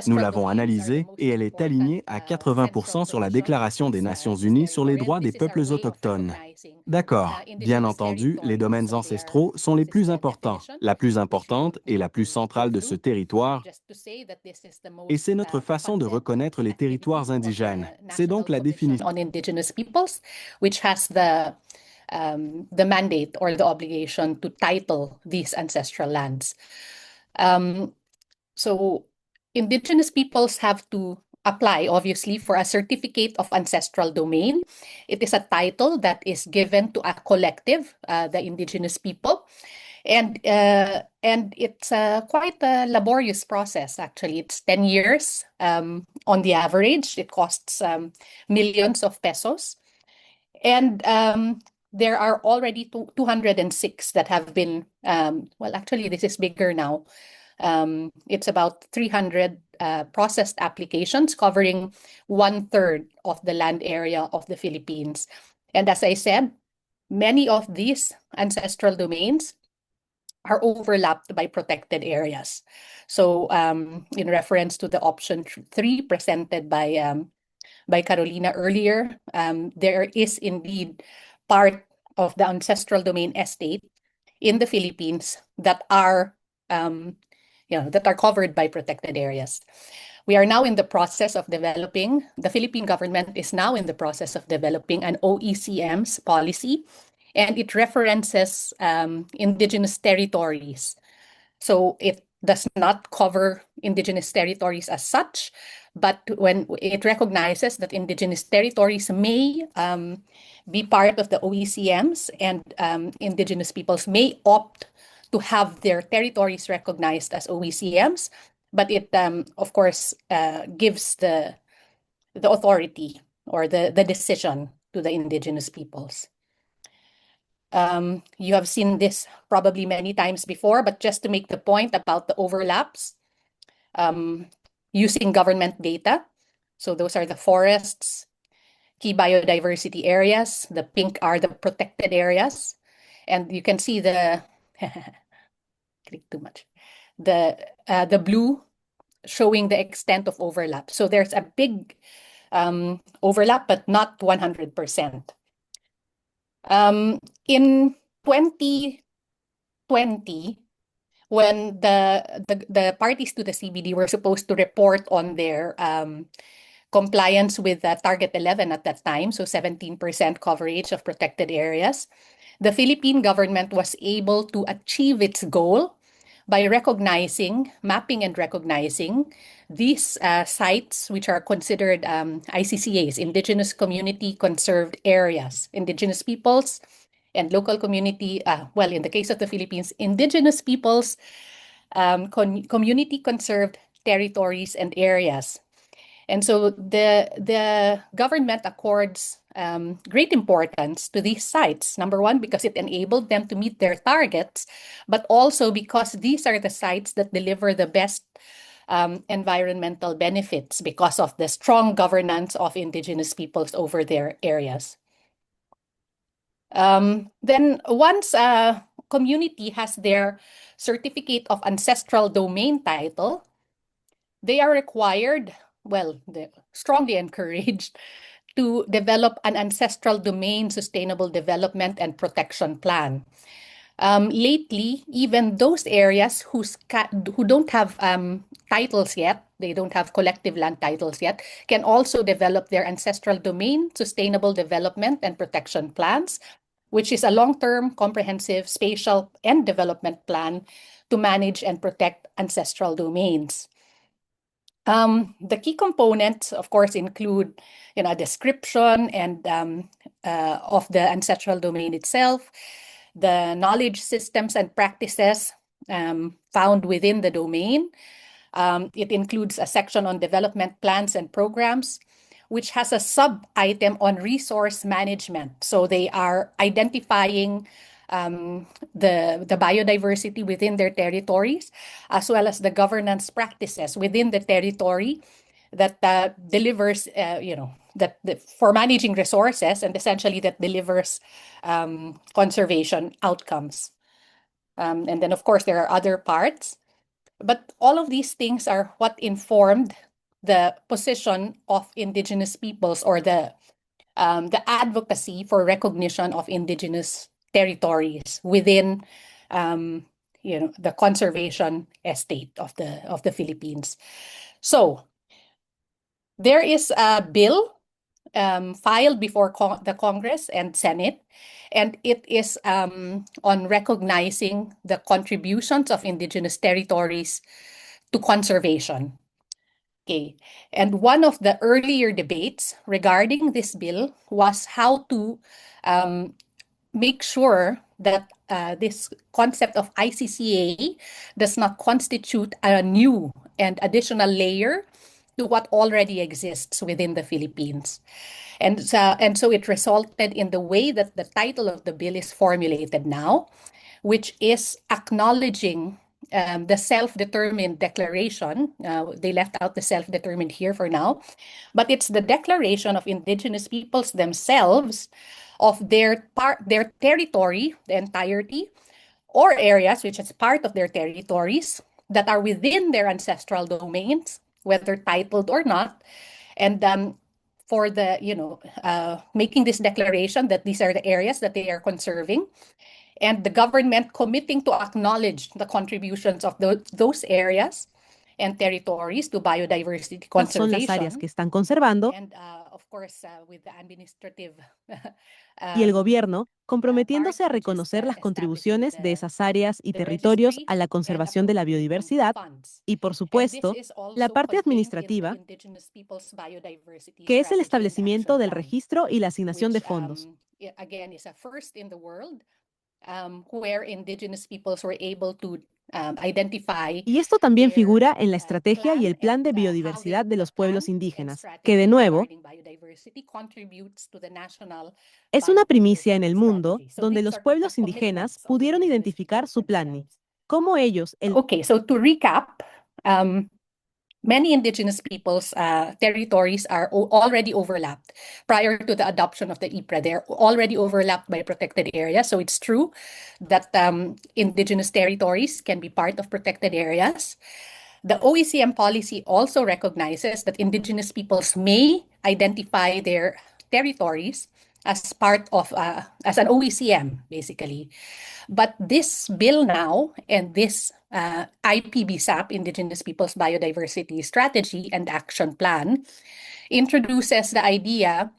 Nous l'avons analysée et elle est alignée à 80% sur la Déclaration des Nations unies sur les droits des peuples autochtones. D'accord. Bien entendu, les domaines ancestraux sont les plus importants. La plus importante et la plus centrale de ce territoire, et c'est notre façon de reconnaître les territoires indigènes. C'est donc la définition. On Indigenous peoples, which has the mandate or the obligation to title these ancestral lands. So Indigenous peoples have to apply, obviously, for a certificate of ancestral domain. It is a title that is given to a collective, the Indigenous people. And it's quite a laborious process, actually. It's 10 years on the average. It costs millions of pesos. And there are already 206 that have been, well, actually, this is bigger now. It's about 300 processed applications covering 1/3 of the land area of the Philippines. And as I said, many of these ancestral domains are overlapped by protected areas. So in reference to the option 3 presented by Carolina earlier, there is indeed part of the ancestral domain estate in the Philippines that are covered by protected areas. We are now in the process of developing, the Philippine government is now in the process of developing an OECMs policy, and it references indigenous territories. So it does not cover indigenous territories as such, but when it recognizes that indigenous territories may be part of the OECMs, and indigenous peoples may opt to have their territories recognized as OECMs, but it, of course, gives the authority or the decision to the indigenous peoples. You have seen this probably many times before, but just to make the point about the overlaps, using government data. So those are the forests, key biodiversity areas. The pink are the protected areas. And you can see the click too much. The blue showing the extent of overlap. So there's a big overlap, but not 100%. In 2020, when the parties to the CBD were supposed to report on their compliance with Target 11 at that time, so 17% coverage of protected areas, the Philippine government was able to achieve its goal by mapping and recognizing these sites, which are considered ICCAs, Indigenous Community Conserved Areas, Indigenous peoples and local community, well, in the case of the Philippines, Indigenous peoples, community conserved territories and areas. And so the government accords great importance to these sites. Number one, because it enabled them to meet their targets, but also because these are the sites that deliver the best environmental benefits because of the strong governance of indigenous peoples over their areas. Then once community has their certificate of ancestral domain title, they are required, well, they're strongly encouraged to develop an ancestral domain sustainable development and protection plan. Lately, even those areas who don't have titles yet, they don't have collective land titles yet, can also develop their ancestral domain sustainable development and protection plans, which is a long-term, comprehensive spatial and development plan to manage and protect ancestral domains. The key components, of course, include a description and of the ancestral domain itself, the knowledge systems and practices found within the domain. It includes a section on development plans and programs, which has a sub-item on resource management. So they are identifying the biodiversity within their territories, as well as the governance practices within the territory that delivers, for managing resources, and essentially that delivers conservation outcomes. And then, of course, there are other parts. But all of these things are what informed the position of Indigenous peoples, or the advocacy for recognition of Indigenous territories within the conservation estate of the Philippines. So there is a bill filed before the Congress and Senate, and it is on recognizing the contributions of Indigenous territories to conservation. Okay, and one of the earlier debates regarding this bill was how to make sure that this concept of ICCA does not constitute a new and additional layer to what already exists within the Philippines. And so it resulted in the way that the title of the bill is formulated now, which is acknowledging the self-determined declaration. They left out the self-determined here for now, but it's the declaration of Indigenous peoples themselves of their territory, the entirety, or areas which is part of their territories that are within their ancestral domains, whether titled or not, and for the making this declaration that these are the areas that they are conserving, and the government committing to acknowledge the contributions of those areas and territories to biodiversity Son las áreas conservation. que están conservando And of course, with the administrative y el gobierno comprometiéndose a reconocer las contribuciones de esas áreas y territorios a la conservación de la biodiversidad y, por supuesto, la parte administrativa, que es el establecimiento del registro y la asignación de fondos. Again, is a first in the world, where Indigenous peoples were able to identify. Y esto también figura en la estrategia y el plan de biodiversidad de los pueblos indígenas, que de nuevo es una primicia en el mundo donde los pueblos indígenas pudieron identificar su plan, cómo ellos, Okay, so to recap, many Indigenous peoples' territories are already overlapped prior to the adoption of the IPRA. They're already overlapped by protected areas. So it's true that Indigenous territories can be part of protected areas. The OECM policy also recognizes that Indigenous peoples may identify their territories as part of, as an OECM, basically. But this bill now and this IPBSAP, Indigenous Peoples Biodiversity Strategy and Action Plan, introduces the idea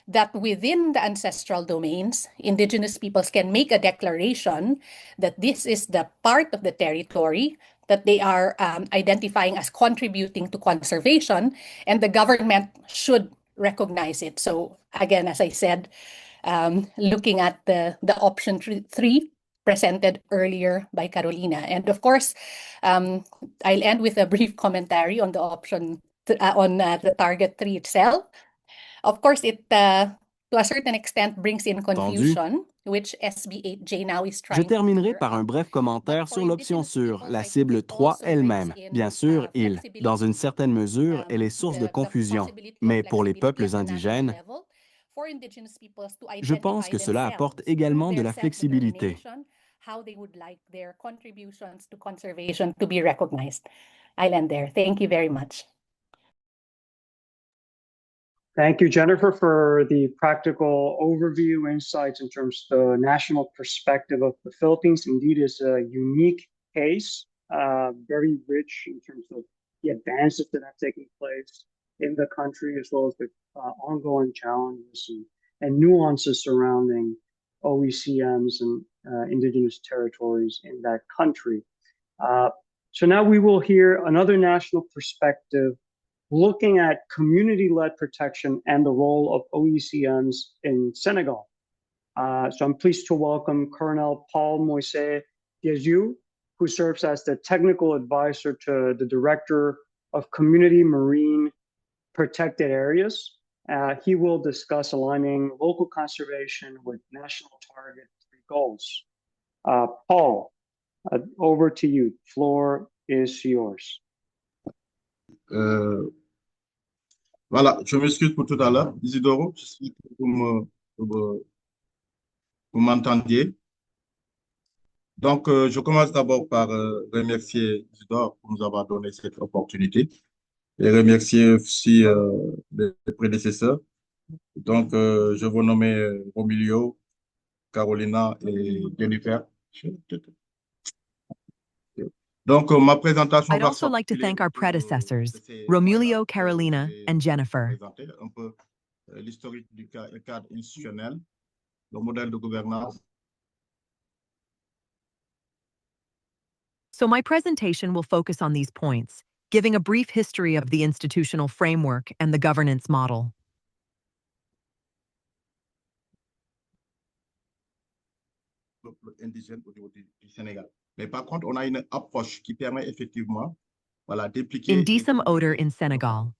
that within the ancestral domains, Indigenous peoples can make a declaration that this is the part of the territory that they are identifying as contributing to conservation, and the government should recognize it. So again, as I said, looking at the option 3 presented earlier by Carolina. And of course, I'll end with a brief commentary on the option, on the target 3 itself. Of course, it, to a certain extent, brings in confusion, which SB8J now is trying Je terminerai par un bref commentaire sur l'option sur la cible 3 elle-même. Bien sûr, dans une certaine mesure, elle est source de confusion. Mais pour les peuples indigènes, je pense que cela apporte également de la flexibilité. how they would like their contributions to conservation to be recognized. I'll end there. Thank you very much. Thank you, Jennifer, for the practical overview, insights in terms of the national perspective of the Philippines. Indeed, is a unique case, very rich in terms of the advances that have taken place in the country, as well as the ongoing challenges and nuances surrounding OECMs and indigenous territories in that country. So now we will hear another national perspective looking at community-led protection and the role of OECMs in Senegal. So I'm pleased to welcome Colonel Paul Moise Diéziou, who serves as the technical advisor to the Director of Community Marine Protected Areas. He will discuss aligning local conservation with national target 3 goals. Paul, over to you. Floor is yours. Voilà, je m'excuse pour tout à l'heure. Isidoro, j'espère que vous m'entendiez. Donc, je commence d'abord par remercier Isidore pour nous avoir donné cette opportunité et remercier aussi les prédécesseurs. Donc, je vous nommer Romilio, Carolina et Jennifer. Donc, ma présentation I'd also like to thank our predecessors, Romulio, Carolina, and Jennifer. Un peu l'historique du cadre institutionnel, le modèle de gouvernance. So my presentation will focus on these points, giving a brief history of the institutional framework and the governance model. Indigène au niveau du Sénégal. Mais par contre, on a une approche qui permet effectivement d'impliquer. Indecent odor in Senegal.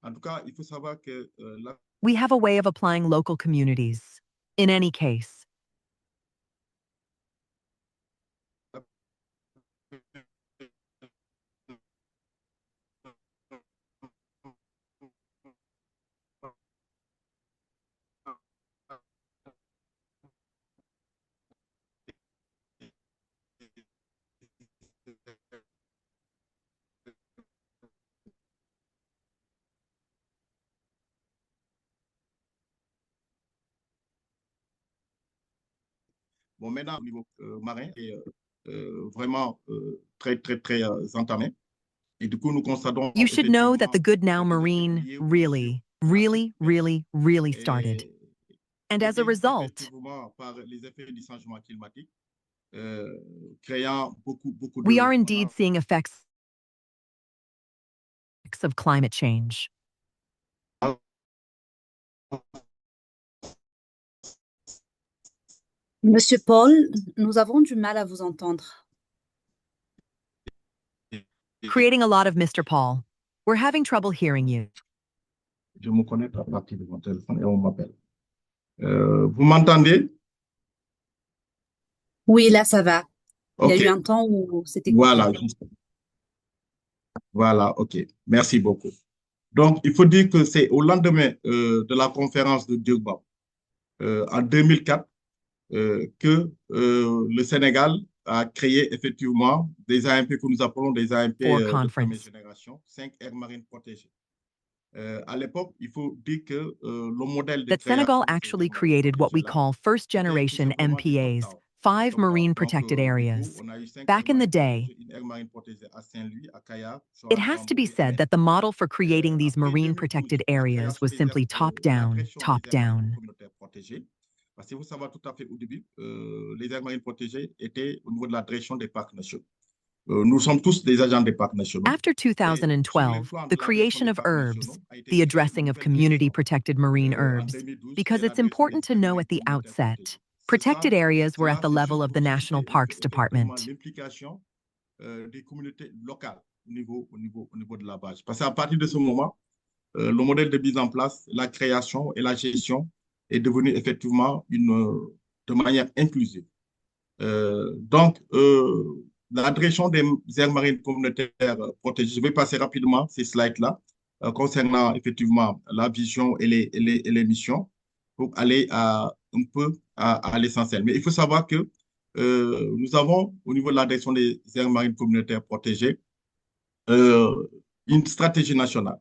En tout cas, il faut savoir que we have a way of applying local communities. In any case, bon, maintenant, au niveau marin, est vraiment très entamé. Et du coup, nous constatons. You should know that the Good Now Marine really started. And as a result, we are indeed seeing effects of climate change. Monsieur Paul, nous avons du mal à vous entendre. Creating a lot of Mr. Paul. We're having trouble hearing you. Je me connecte à partir de mon téléphone et on m'appelle. Vous m'entendez? Oui, là, ça va. Okay. Il y a eu un temps où c'était Voilà. Voilà, OK. Merci beaucoup. Donc, il faut dire que c'est au lendemain de la conférence de Durban, en 2004, que le Sénégal a créé effectivement des AMP que nous appelons des AMP de première génération, 5 aires marines protégées. À l'époque, il faut dire que le modèle de that Senegal actually created what we call first generation MPAs, 5 marine protected areas. Back in the day, it has to be said that the model for creating these marine protected areas was simply top down. Parce qu'il faut savoir tout à fait au début, les aires marines protégées étaient au niveau de la direction des parcs nationaux. Nous sommes tous des agents des parcs nationaux. After 2012, the creation of herbs, the addressing of community-protected marine herbs, because it's important to know at the outset, protected areas were at the level of the National Parks Department. L'implication des communautés locales au niveau de la base. Parce qu'à partir de ce moment, le modèle de mise en place, la création et la gestion est devenu effectivement de manière inclusive. Donc, la direction des aires marines communautaires protégées, je vais passer rapidement ces slides-là concernant effectivement la vision et les missions pour aller un peu à l'essentiel. Mais il faut savoir que nous avons, au niveau de la direction des aires marines communautaires protégées, une stratégie nationale.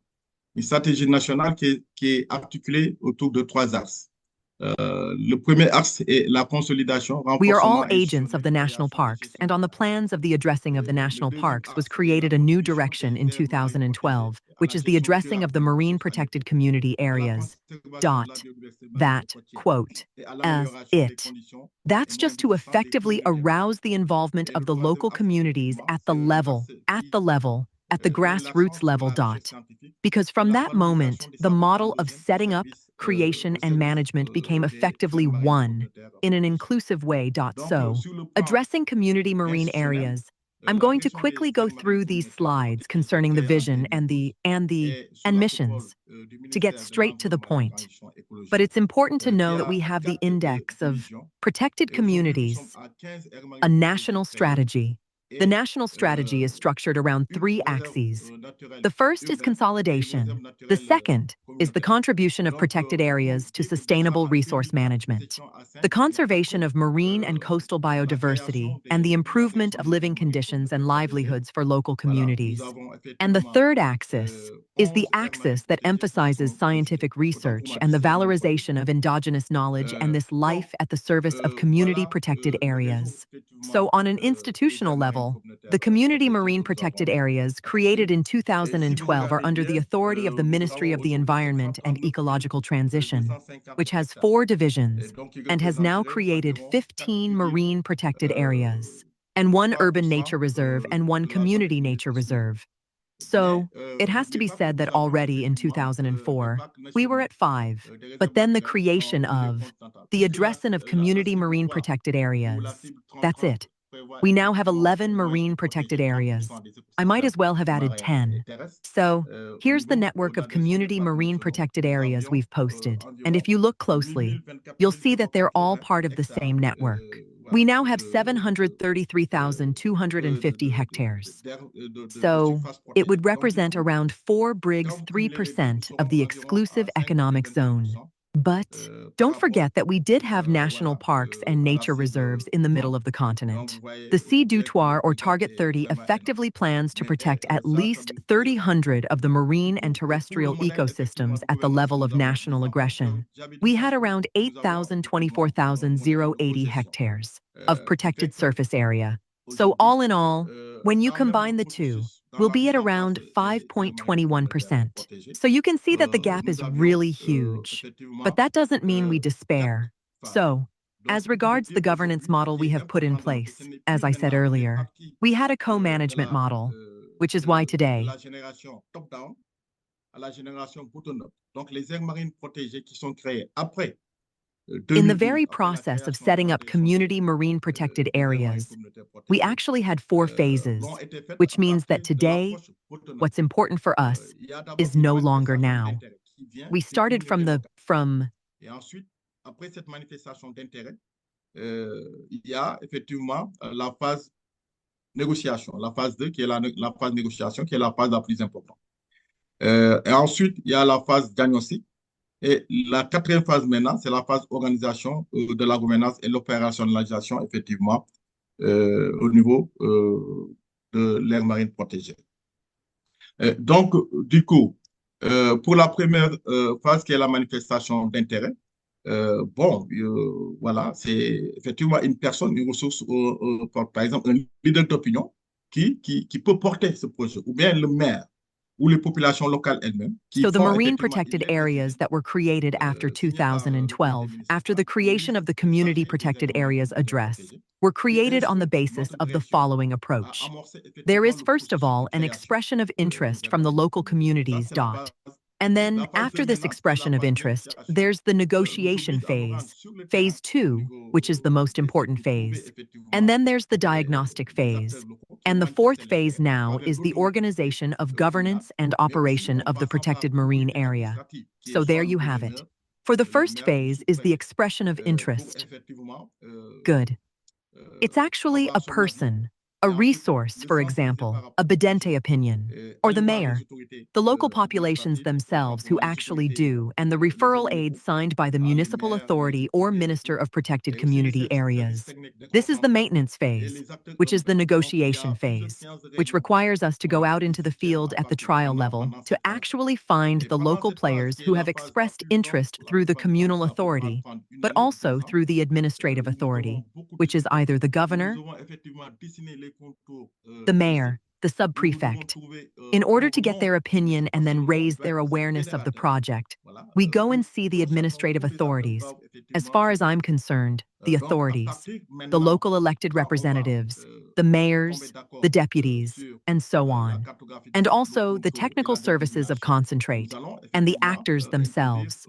Une stratégie nationale qui est articulée autour de 3 axes. Le premier axe est la consolidation, We are all renforcement et agents of the national parks, and on the plans of the addressing of the national parks was created a new direction in 2012, which is the addressing of the marine protected community areas. That, quote, as it. That's just to effectively arouse the involvement of the local communities at the grassroots level. Because from that moment, the model of setting up, creation, and management became effectively one, in an inclusive way. So, addressing community marine areas, I'm going to quickly go through these slides concerning the vision and missions to get straight to the point. But it's important to know that we have the index of protected communities, a national strategy. The national strategy is structured around 3 axes. The first is consolidation. The second is the contribution of protected areas to sustainable resource management, the conservation of marine and coastal biodiversity, and the improvement of living conditions and livelihoods for local communities. And the third axis is the axis that emphasizes scientific research and the valorization of indigenous knowledge and this life at the service of community-protected areas. So on an institutional level, the community marine protected areas created in 2012 are under the authority of the Ministry of the Environment and Ecological Transition, which has 4 divisions and has now created 15 marine protected areas, and 1 urban nature reserve and 1 community nature reserve. So, it has to be said that already in 2004, we were at 5, but then the creation of the addressing of community marine protected areas. That's it. We now have 11 marine protected areas. I might as well have added 10. So, here's the network of community marine protected areas we've posted, and if you look closely, you'll see that they're all part of the same network. We now have 733,250 hectares. So, it would represent around 4 Briggs 3% of the exclusive economic zone. But don't forget that we did have national parks and nature reserves in the middle of the continent. The C-Dutoir or Target 30 effectively plans to protect at least 300 of the marine and terrestrial ecosystems at the level of national aggression. We had around 24,080 hectares of protected surface area. So all in all, when you combine the two, we'll be at around 5.21%. So you can see that the gap is really huge. But that doesn't mean we despair. So, as regards the governance model we have put in place, as I said earlier, we had a co-management model, which is why today, in the very process of setting up community marine protected areas, we actually had 4 phases, which means that today, what's important for us is no longer now. We started from Et ensuite, après cette manifestation d'intérêt, il y a effectivement la phase négociation, la phase 2 qui est la phase négociation, qui est la phase la plus importante. Et ensuite, il y a la phase diagnostic. Et la 4e phase maintenant, c'est la phase organisation de la gouvernance et l'opérationnalisation, effectivement, au niveau de l'aire marine protégée. Donc, du coup, pour la première phase qui est la manifestation d'intérêt, voilà, c'est effectivement une personne, une ressource, par exemple, un leader d'opinion qui peut porter ce projet, ou bien le maire, ou les populations locales elles-mêmes. So the marine protected areas that were created after 2012, after the creation of the Community Protected Areas Address, were created on the basis of the following approach. There is, first of all, an expression of interest from the local communities. And then, after this expression of interest, there's the negotiation phase, phase 2, which is the most important phase. And then there's the diagnostic phase. And the 4th phase now is the organization of governance and operation of the protected marine area. So there you have it. For the first phase is the expression of interest. Good. It's actually a person, A resource, for example, a Bedente opinion, or the mayor, the local populations themselves who actually do, and the referral aid signed by the municipal authority or Minister of Protected Community Areas. This is the maintenance phase, which is the negotiation phase, which requires us to go out into the field at the trial level to actually find the local players who have expressed interest through the communal authority, but also through the administrative authority, which is either the governor, the mayor, the sub-prefect. In order to get their opinion and then raise their awareness of the project, we go and see the administrative authorities. As far as I'm concerned, the authorities, the local elected representatives, the mayors, the deputies, and so on. And also the technical services of Concentrate and the actors themselves.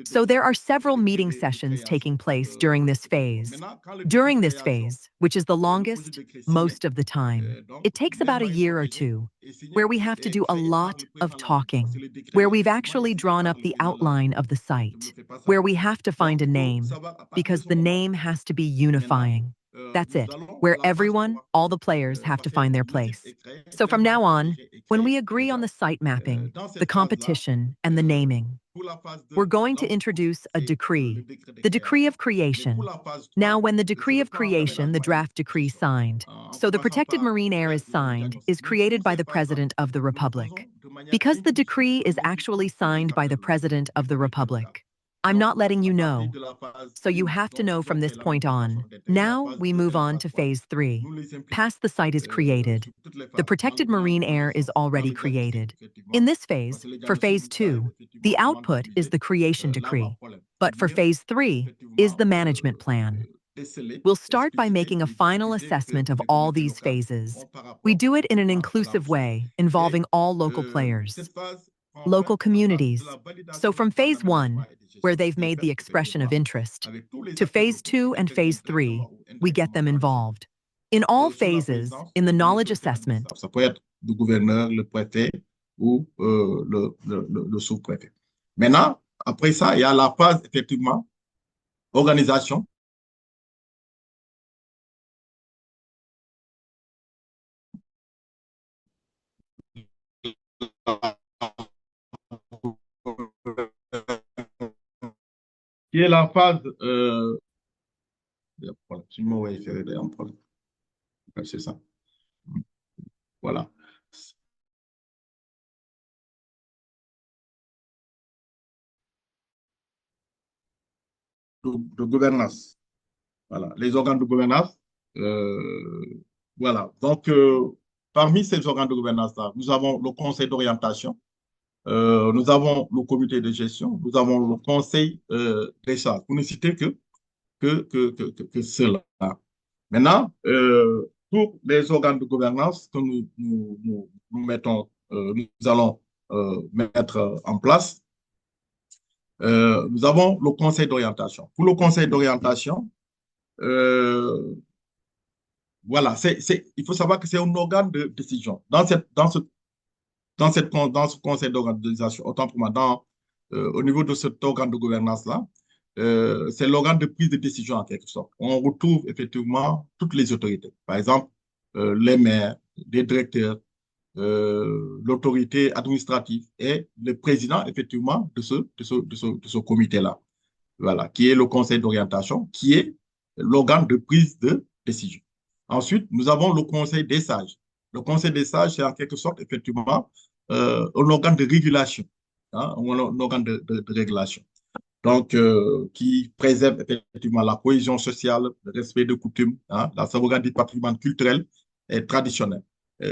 So there are several meeting sessions taking place during this phase. During this phase, which is the longest, most of the time, it takes about a year or two, where we have to do a lot of talking, where we've actually drawn up the outline of the site, where we have to find a name, because the name has to be unifying. That's it, where everyone, all the players have to find their place. So from now on, when we agree on the site mapping, the competition, and the naming, we're going to introduce a decree, the decree of creation. Now, when the decree of creation, the draft decree signed, so the protected marine air is signed, is created by the President of the Republic. Because the decree is actually signed by the President of the Republic, I'm not letting you know. So you have to know from this point on. Now we move on to phase 3. Past the site is created. The protected marine air is already created. In this phase, for phase 2, the output is the creation decree. But for phase 3 is the management plan. We'll start by making a final assessment of all these phases. We do it in an inclusive way, involving all local players, local communities. So from phase 1, where they've made the expression of interest, to phase 2 and phase 3, we get them involved. In all phases, in the knowledge assessment, Ça peut être le gouverneur, le préfet ou le sous-préfet. Maintenant, après ça, il y a la phase, effectivement, organisation. Qui est la phase c'est ça. Voilà. De gouvernance. Voilà. Les organes de gouvernance. Voilà. Donc, parmi ces organes de gouvernance-là, nous avons le conseil d'orientation, nous avons le comité de gestion, nous avons le conseil des charges. Vous ne citez que cela. Maintenant, pour les organes de gouvernance que nous mettons, nous allons mettre en place, nous avons le conseil d'orientation. Pour le conseil d'orientation, voilà, il faut savoir que c'est un organe de décision. Dans ce conseil d'organisation, autant pour moi, au niveau de cet organe de gouvernance-là, c'est l'organe de prise de décision en quelque sorte. On retrouve effectivement toutes les autorités. Par exemple, les maires, les directeurs, l'autorité administrative et le président effectivement de ce comité-là. Voilà, qui est le conseil d'orientation, qui est l'organe de prise de décision. Ensuite, nous avons le conseil des sages. Le conseil des sages, c'est en quelque sorte effectivement un organe de régulation, hein, un organe de régulation. Donc, qui préserve effectivement la cohésion sociale, le respect des coutumes, hein, la sauvegarde du patrimoine culturel et traditionnel.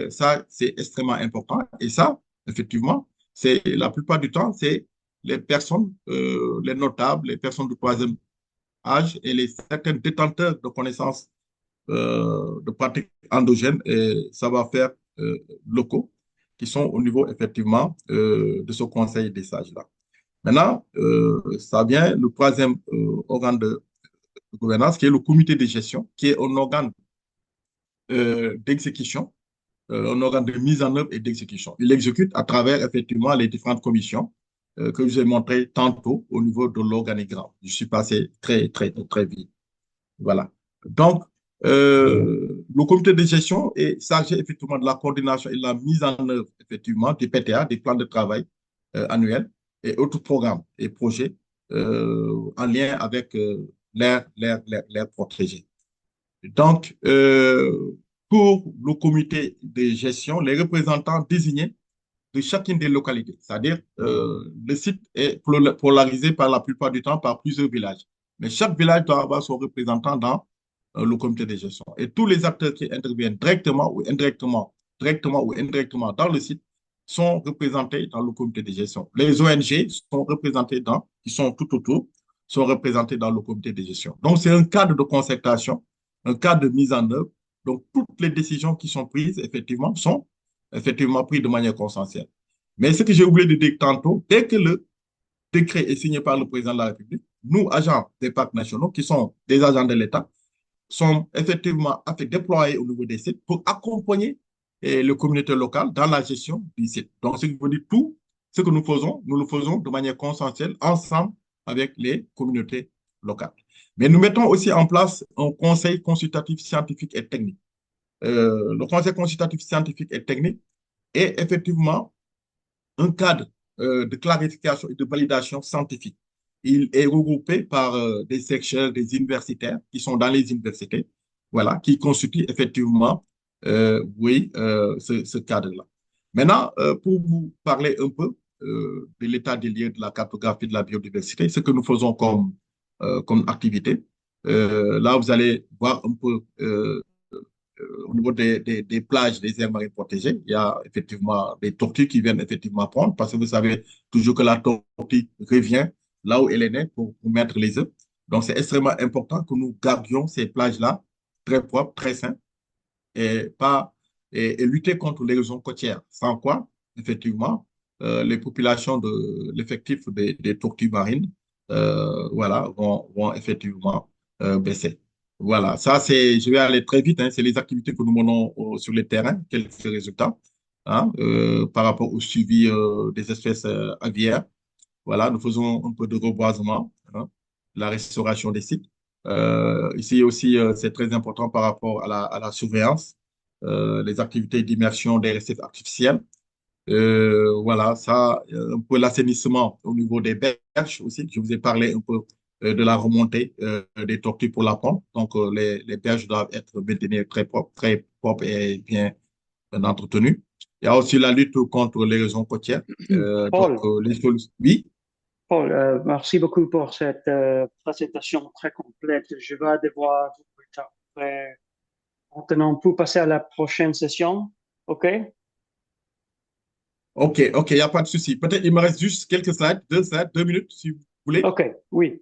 Ça, c'est extrêmement important. Et ça, effectivement, c'est la plupart du temps, c'est les personnes, les notables, les personnes du troisième âge et certains détenteurs de connaissances de pratiques endogènes et savoir-faire locaux qui sont au niveau, effectivement, de ce conseil des sages-là. Maintenant, ça vient le troisième organe de gouvernance, qui est le comité de gestion, qui est un organe d'exécution, un organe de mise en œuvre et d'exécution. Il exécute à travers, effectivement, les différentes commissions que je vous ai montrées tantôt au niveau de l'organigramme. Je suis passé très vite. Voilà. Donc, Le comité de gestion est chargé effectivement de la coordination et de la mise en œuvre effectivement des PTA, des plans de travail annuels et autres programmes et projets en lien avec l'air protégé. Donc, pour le comité de gestion, les représentants désignés de chacune des localités, c'est-à-dire le site est polarisé par la plupart du temps par plusieurs villages. Mais chaque village doit avoir son représentant dans le comité de gestion. Et tous les acteurs qui interviennent directement ou indirectement dans le site sont représentés dans le comité de gestion. Les ONG sont représentés qui sont tout autour, sont représentés dans le comité de gestion. Donc, c'est un cadre de concertation, un cadre de mise en œuvre. Donc, toutes les décisions qui sont prises, effectivement, sont effectivement prises de manière consensuelle. Mais ce que j'ai oublié de dire tantôt, dès que le décret est signé par le président de la République, nous, agents des parcs nationaux, qui sont des agents de l'État, sont effectivement déployés au niveau des sites pour accompagner les communautés locales dans la gestion du site. Donc, ce qui veut dire tout ce que nous le faisons de manière consensuelle ensemble avec les communautés locales. Mais nous mettons aussi en place un conseil consultatif scientifique et technique. Le conseil consultatif scientifique et technique est effectivement un cadre de clarification et de validation scientifique. Il est regroupé par des chercheurs, des universitaires qui sont dans les universités, voilà, qui constituent effectivement, ce cadre-là. Maintenant, pour vous parler un peu de l'état des lieux de la cartographie de la biodiversité, ce que nous faisons comme activité, là, vous allez voir un peu au niveau des plages des aires marines protégées, il y a effectivement des tortues qui viennent effectivement prendre, parce que vous savez toujours que la tortue revient là où elle est née pour mettre les œufs. Donc, c'est extrêmement important que nous gardions ces plages-là très propres, très saines, et lutter contre l'érosion côtière. Sans quoi, effectivement, les populations de l'effectif des tortues marines, voilà, vont effectivement baisser. Voilà, ça c'est, je vais aller très vite, hein, c'est les activités que nous menons sur le terrain, quelques résultats hein, par rapport au suivi des espèces aviaires. Voilà, nous faisons un peu de reboisement, hein, la restauration des sites. Ici aussi, c'est très important par rapport à la surveillance, les activités d'immersion des récifs artificiels. Voilà, ça, un peu l'assainissement au niveau des berges aussi. Je vous ai parlé un peu de la remontée des tortues pour la pompe. Donc, les berges doivent être maintenues très propres et bien entretenues. Il y a aussi la lutte contre l'érosion côtière. Paul, oui. Paul, merci beaucoup pour cette présentation très complète. Je vais devoir vous interrompre maintenant pour passer à la prochaine session. OK? OK, il n'y a pas de souci. Peut-être il me reste juste quelques slides, 2 minutes, si vous voulez. OK, oui.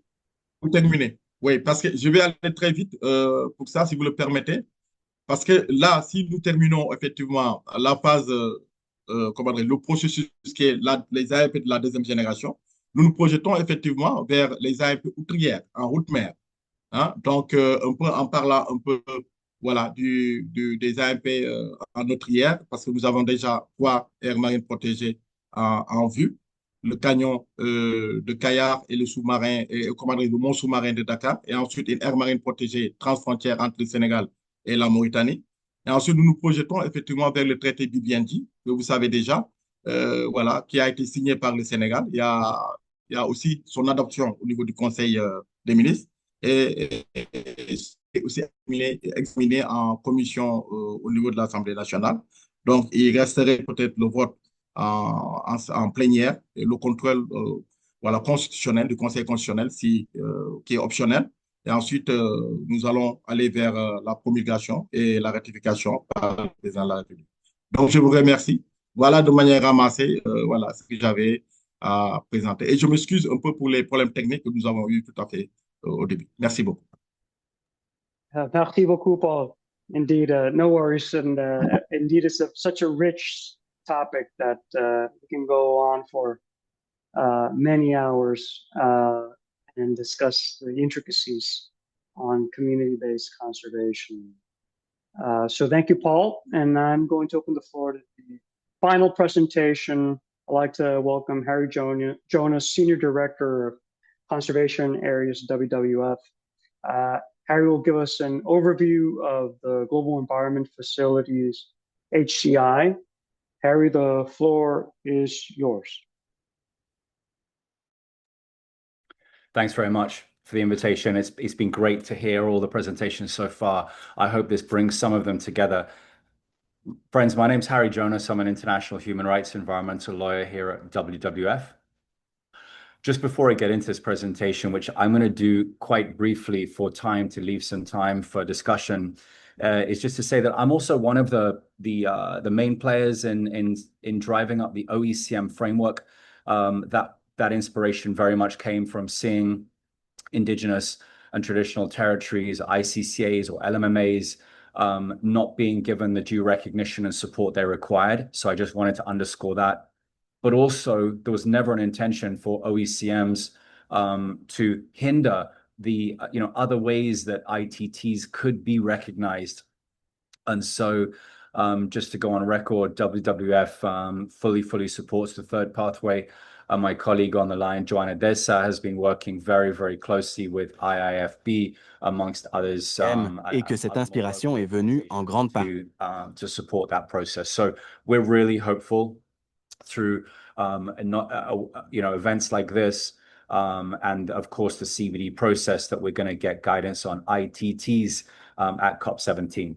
Pour terminer. Oui, parce que je vais aller très vite pour ça, si vous le permettez. Parce que là, si nous terminons effectivement la phase, comment dire, le processus qui est les ARP de la deuxième génération, nous nous projetons effectivement vers les ARP outrières, en haute-mer. Hein? Donc, un peu en parlant un peu voilà, des AMP en autrière, parce que nous avons déjà 3 aires marines protégées en vue, le canyon de Kayar et le sous-marin, et le mont sous-marin de Dakar, et ensuite une aire marine protégée transfrontière entre le Sénégal et la Mauritanie. Et ensuite, nous nous projetons effectivement vers le traité Bibiandi, que vous savez déjà, voilà, qui a été signé par le Sénégal. Il y a aussi son adoption au niveau du Conseil des ministres et aussi examiné en commission au niveau de l'Assemblée nationale. Donc, il resterait peut-être le vote en plénière et le contrôle voilà, constitutionnel du Conseil constitutionnel qui est optionnel. Et ensuite, nous allons aller vers la promulgation et la ratification par le président de la République. Donc, je vous remercie. Voilà de manière ramassée, voilà ce que j'avais à présenter. Et je m'excuse un peu pour les problèmes techniques que nous avons eus tout à fait au début. Merci beaucoup. Merci beaucoup, Paul. Indeed, no worries. And indeed, it's such a rich topic that we can go on for many hours and discuss the intricacies on community-based conservation. So thank you, Paul. And I'm going to open the floor to the final presentation. I'd like to welcome Harry Jonas, Senior Director of Conservation Areas, WWF. Harry will give us an overview of the Global Environment Facilities, HCI. Harry, the floor is yours. Thanks very much for the invitation. It's been great to hear all the presentations so far. I hope this brings some of them together. Friends, my name's Harry Jonas. I'm an international human rights environmental lawyer here at WWF. Just before I get into this presentation, which I'm going to do quite briefly for time to leave some time for discussion, is just to say that I'm also one of the main players in driving up the OECM framework. That inspiration very much came from seeing Indigenous and traditional territories, ICCAs or LMMAs, not being given the due recognition and support they required. So I just wanted to underscore that. But also, there was never an intention for OECMs to hinder the other ways that ITTs could be recognized. And so, just to go on record, WWF fully supports the third pathway. My colleague on the line, Joanna-The, has been working very, very closely with IIFB, amongst others. Et que cette inspiration est venue en grande partie to support that process. So we're really hopeful through events like this, and of course the CBD process, that we're going to get guidance on ITTs at COP17.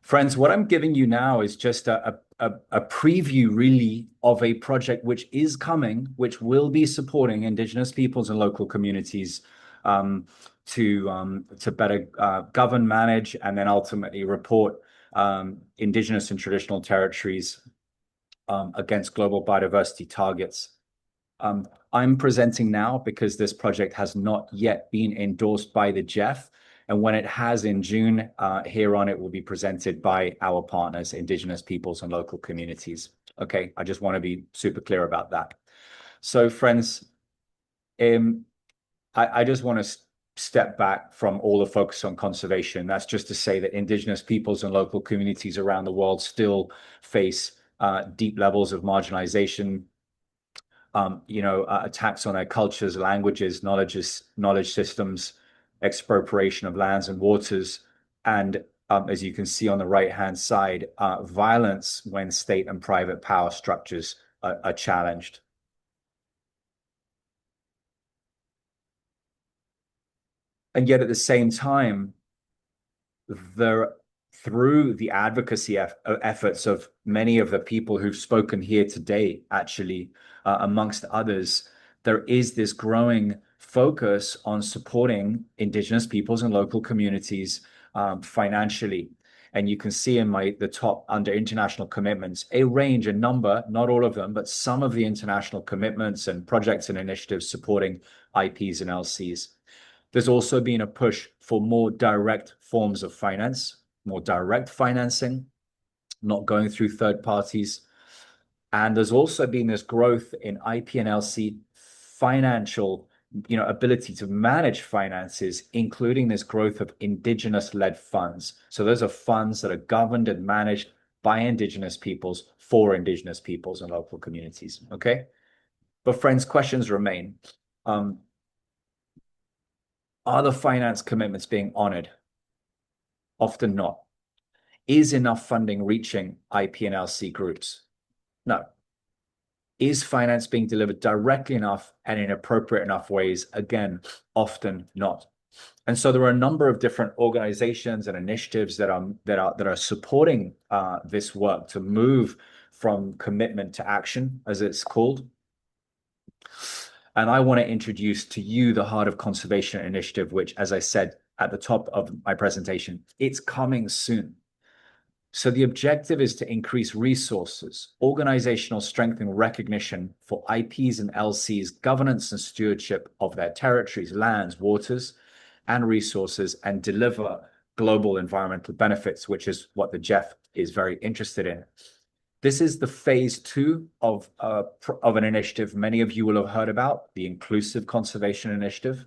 Friends, what I'm giving you now is just a preview, really, of a project which is coming, which will be supporting Indigenous peoples and local communities to better govern, manage, and then ultimately report Indigenous and traditional territories against global biodiversity targets. I'm presenting now because this project has not yet been endorsed by the GEF. And when it has in June, hereon it will be presented by our partners, Indigenous peoples and local communities. Okay, I just want to be super clear about that. So friends, I just want to step back from all the focus on conservation. That's just to say that Indigenous peoples and local communities around the world still face deep levels of marginalization, attacks on their cultures, languages, knowledge systems, expropriation of lands and waters, and as you can see on the right-hand side, violence when state and private power structures are challenged. And yet at the same time, through the advocacy efforts of many of the people who've spoken here today, actually, amongst others, there is this growing focus on supporting Indigenous peoples and local communities financially. And you can see in the top under international commitments, a range, a number, not all of them, but some of the international commitments and projects and initiatives supporting IPs and LCs. There's also been a push for more direct forms of finance, more direct financing, not going through third parties. And there's also been this growth in IP and LC financial ability to manage finances, including this growth of Indigenous-led funds. So those are funds that are governed and managed by Indigenous peoples for Indigenous peoples and local communities, okay? But friends, questions remain. Are the finance commitments being honored? Often not. Is enough funding reaching IP and LC groups? No. Is finance being delivered directly enough and in appropriate enough ways? Again, often not. And so there are a number of different organizations and initiatives that are supporting this work to move from commitment to action, as it's called. And I want to introduce to you the Heart of Conservation Initiative, which, as I said at the top of my presentation, it's coming soon. So the objective is to increase resources, organizational strength and recognition for IPs and LCs, governance and stewardship of their territories, lands, waters, and resources, and deliver global environmental benefits, which is what the GEF is very interested in. This is the phase 2 of an initiative many of you will have heard about, the Inclusive Conservation Initiative.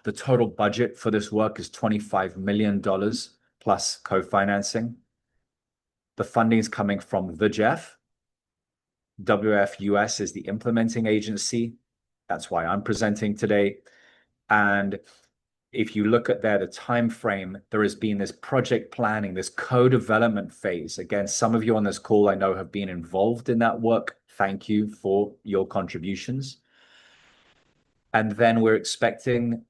The total budget for this work is $25 million plus co-financing. The funding is coming from the GEF. WWF US is the implementing agency. That's why I'm presenting today. And if you look at there, the time frame, there has been this project planning, this co-development phase. Again, some of you on this call I know have been involved in that work. Thank you for your contributions. And then we're expecting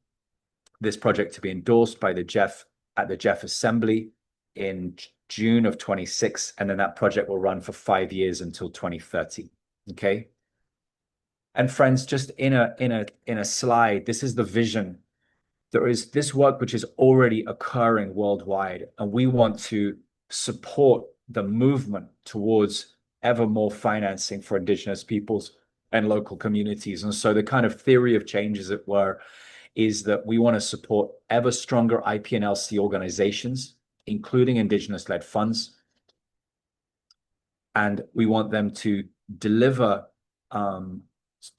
this project to be endorsed by the GEF at the GEF Assembly in June of 26, and then that project will run for 5 years until 2030. Okay. And friends, just in a slide, this is the vision. There is this work which is already occurring worldwide, and we want to support the movement towards ever more financing for Indigenous peoples and local communities. And so the kind of theory of change, as it were, is that we want to support ever stronger IPLC organizations, including Indigenous-led funds. And we want them to deliver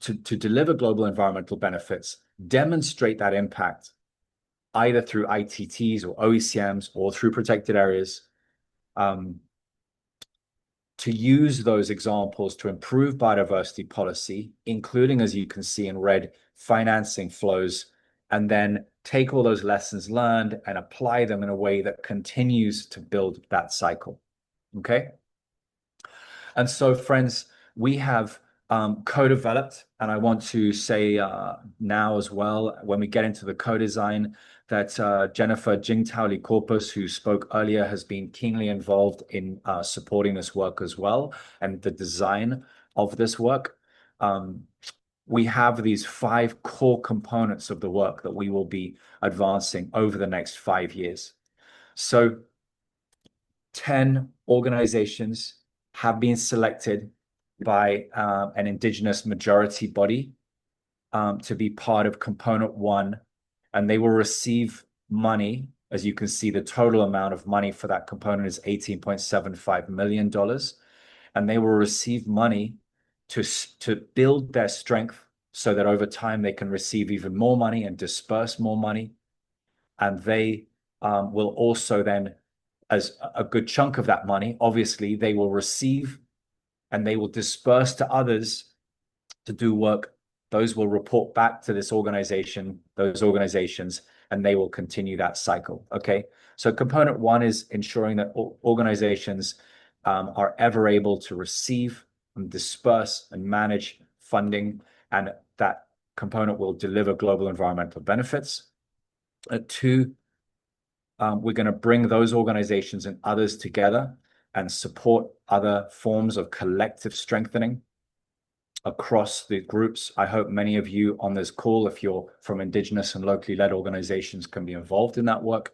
deliver global environmental benefits, demonstrate that impact, either through ITTs or OECMs or through protected areas, to use those examples to improve biodiversity policy, including, as you can see in red, financing flows, and then take all those lessons learned and apply them in a way that continues to build that cycle. Okay? And so, friends, we have co-developed, and I want to say now as well, when we get into the co-design, that Jennifer Jingtao Corpus, who spoke earlier, has been keenly involved in supporting this work as well, and the design of this work. We have these 5 core components of the work that we will be advancing over the next 5 years. So 10 organizations have been selected by an Indigenous majority body to be part of component 1, and they will receive money. As you can see, the total amount of money for that component is $18.75 million, and they will receive money to build their strength so that over time they can receive even more money and disperse more money. And they will also then, as a good chunk of that money, obviously they will receive and they will disperse to others to do work. Those will report back to this organization, those organizations, and they will continue that cycle. Okay. So component 1 is ensuring that organizations are ever able to receive and disperse and manage funding, and that component will deliver global environmental benefits. 2, we're going to bring those organizations and others together and support other forms of collective strengthening across the groups. I hope many of you on this call, if you're from Indigenous and locally led organizations, can be involved in that work.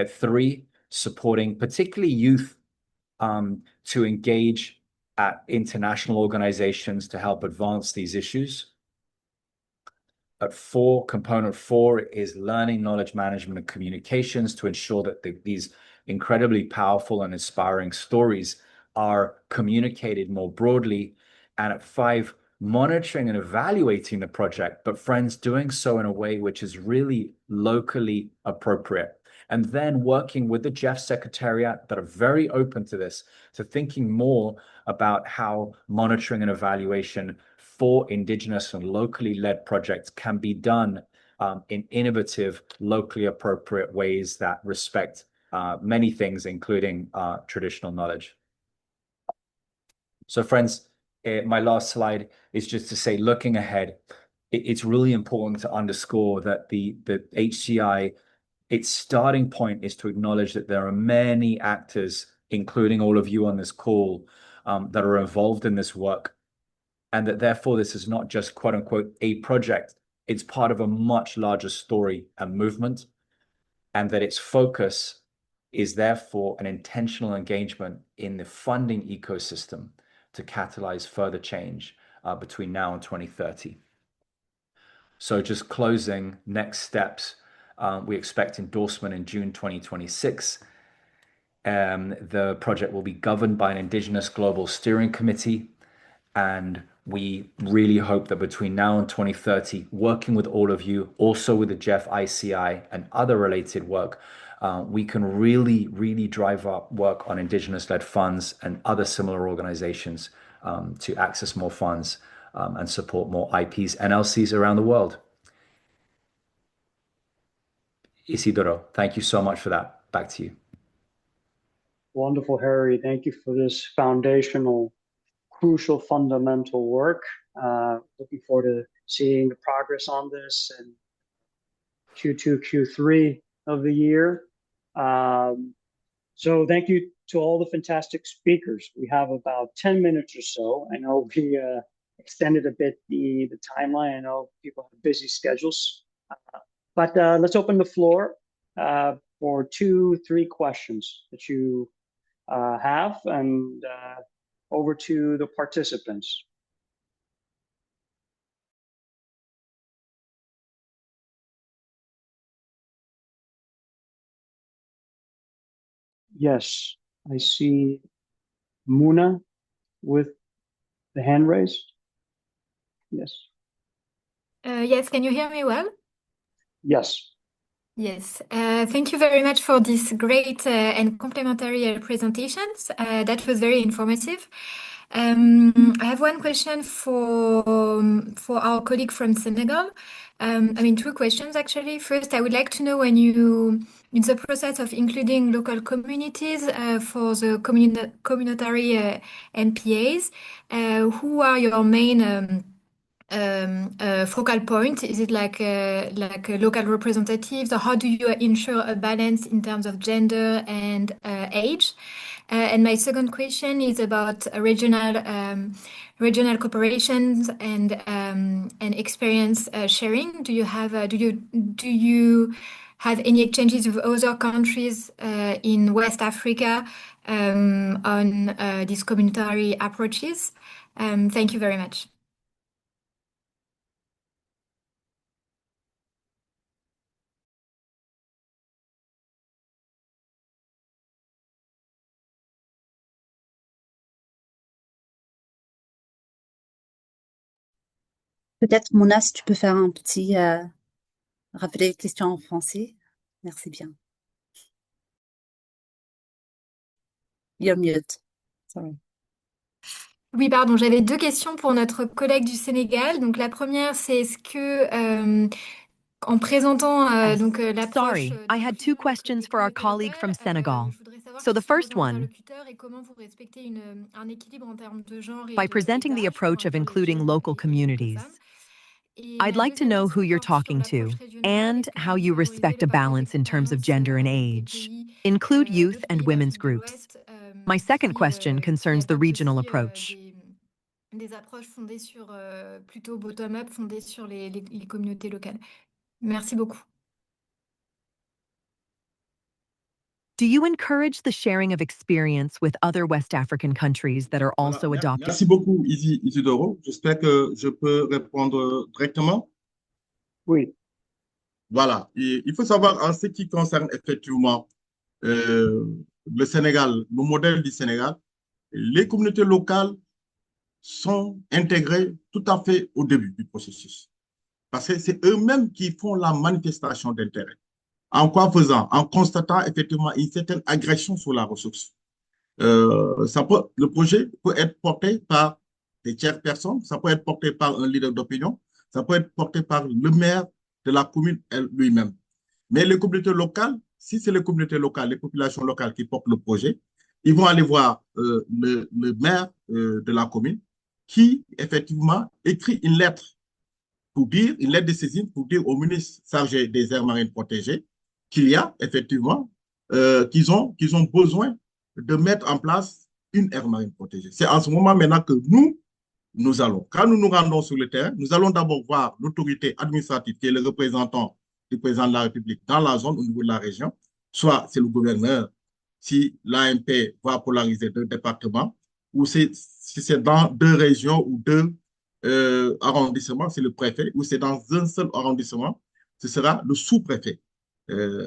3, supporting particularly youth to engage at international organizations to help advance these issues. 4, component 4 is learning, knowledge management, and communications to ensure that these incredibly powerful and inspiring stories are communicated more broadly. And 5, monitoring and evaluating the project, but friends, doing so in a way which is really locally appropriate. And then working with the GEF Secretariat that are very open to this, to thinking more about how monitoring and evaluation for Indigenous and locally led projects can be done in innovative, locally appropriate ways that respect many things, including traditional knowledge. So friends, my last slide is just to say, looking ahead, it's really important to underscore that the HCI, its starting point is to acknowledge that there are many actors, including all of you on this call, that are involved in this work, and that therefore this is not just quote unquote a project, it's part of a much larger story and movement, and that its focus is therefore an intentional engagement in the funding ecosystem to catalyze further change between now and 2030. So just closing, next steps, we expect endorsement in June 2026. The project will be governed by an Indigenous Global Steering Committee, and we really hope that between now and 2030, working with all of you, also with the GEF ICI and other related work, we can really, really drive up work on Indigenous-led funds and other similar organizations to access more funds and support more IPs and LCs around the world. Isidoro. Thank you so much for that. Back to you. Wonderful, Harry. Thank you for this foundational, crucial, fundamental work. Looking forward to seeing the progress on this in Q2, Q3 of the year. So thank you to all the fantastic speakers. We have about 10 minutes or so. I know we extended a bit the timeline. I know people have busy schedules. But let's open the floor for 2-3 questions that you have, and over to the participants. Yes, I see Muna with the hand raised. Yes. Yes, can you hear me well? Yes. Yes, thank you very much for these great and complementary presentations. That was very informative. I have one question for our colleague from Senegal. I mean, 2 questions actually. First, I would like to know when you, in the process of including local communities for the communitary NPAs, who are your main focal point? Is it like local representatives, or how do you ensure a balance in terms of gender and age? And my second question is about regional cooperations and experience sharing. Do you have any exchanges with other countries in West Africa on these communitary approaches? Thank you very much. Peut-être, Mona, si tu peux faire un petit rappeler les questions en français. Merci bien. You're mute. Sorry. Oui, pardon, j'avais 2 questions pour notre collègue du Sénégal. Donc la première, c'est est-ce que en présentant donc l'approche Sorry, I had 2 questions for our colleague from Senegal. So the first one, et comment vous respectez un équilibre en termes de genre et by presenting the approach of including local communities, I'd like to know who you're talking to and how you respect a balance in terms of gender and age. Include youth and women's groups. My second question concerns the regional approach. Des approches fondées sur plutôt bottom-up, fondées sur les communautés locales. Merci beaucoup. Do you encourage the sharing of experience with other West African countries that are also adopting? Merci beaucoup, Isidoro. J'espère que je peux répondre directement. Oui. Voilà. Et il faut savoir, en ce qui concerne effectivement le Sénégal, le modèle du Sénégal, les communautés locales sont intégrées tout à fait au début du processus. Parce que c'est eux-mêmes qui font la manifestation d'intérêt. En quoi faisant? En constatant effectivement une certaine agression sur la ressource. Le projet peut être porté par des tiers personnes, ça peut être porté par un leader d'opinion, ça peut être porté par le maire de la commune lui-même. Mais les communautés locales, si c'est les communautés locales, les populations locales qui portent le projet, ils vont aller voir le maire de la commune qui, effectivement, écrit une lettre une lettre de saisine pour dire au ministre chargé des aires marines protégées qu'il y a, effectivement, qu'ils ont besoin de mettre en place une aire marine protégée. C'est en ce moment maintenant que nous allons, quand nous nous rendons sur le terrain, nous allons d'abord voir l'autorité administrative qui est le représentant du président de la République dans la zone au niveau de la région, soit c'est le gouverneur, si l'AMP va polariser 2 départements, ou si c'est dans 2 régions ou 2 arrondissements, c'est le préfet, ou c'est dans un seul arrondissement, ce sera le sous-préfet.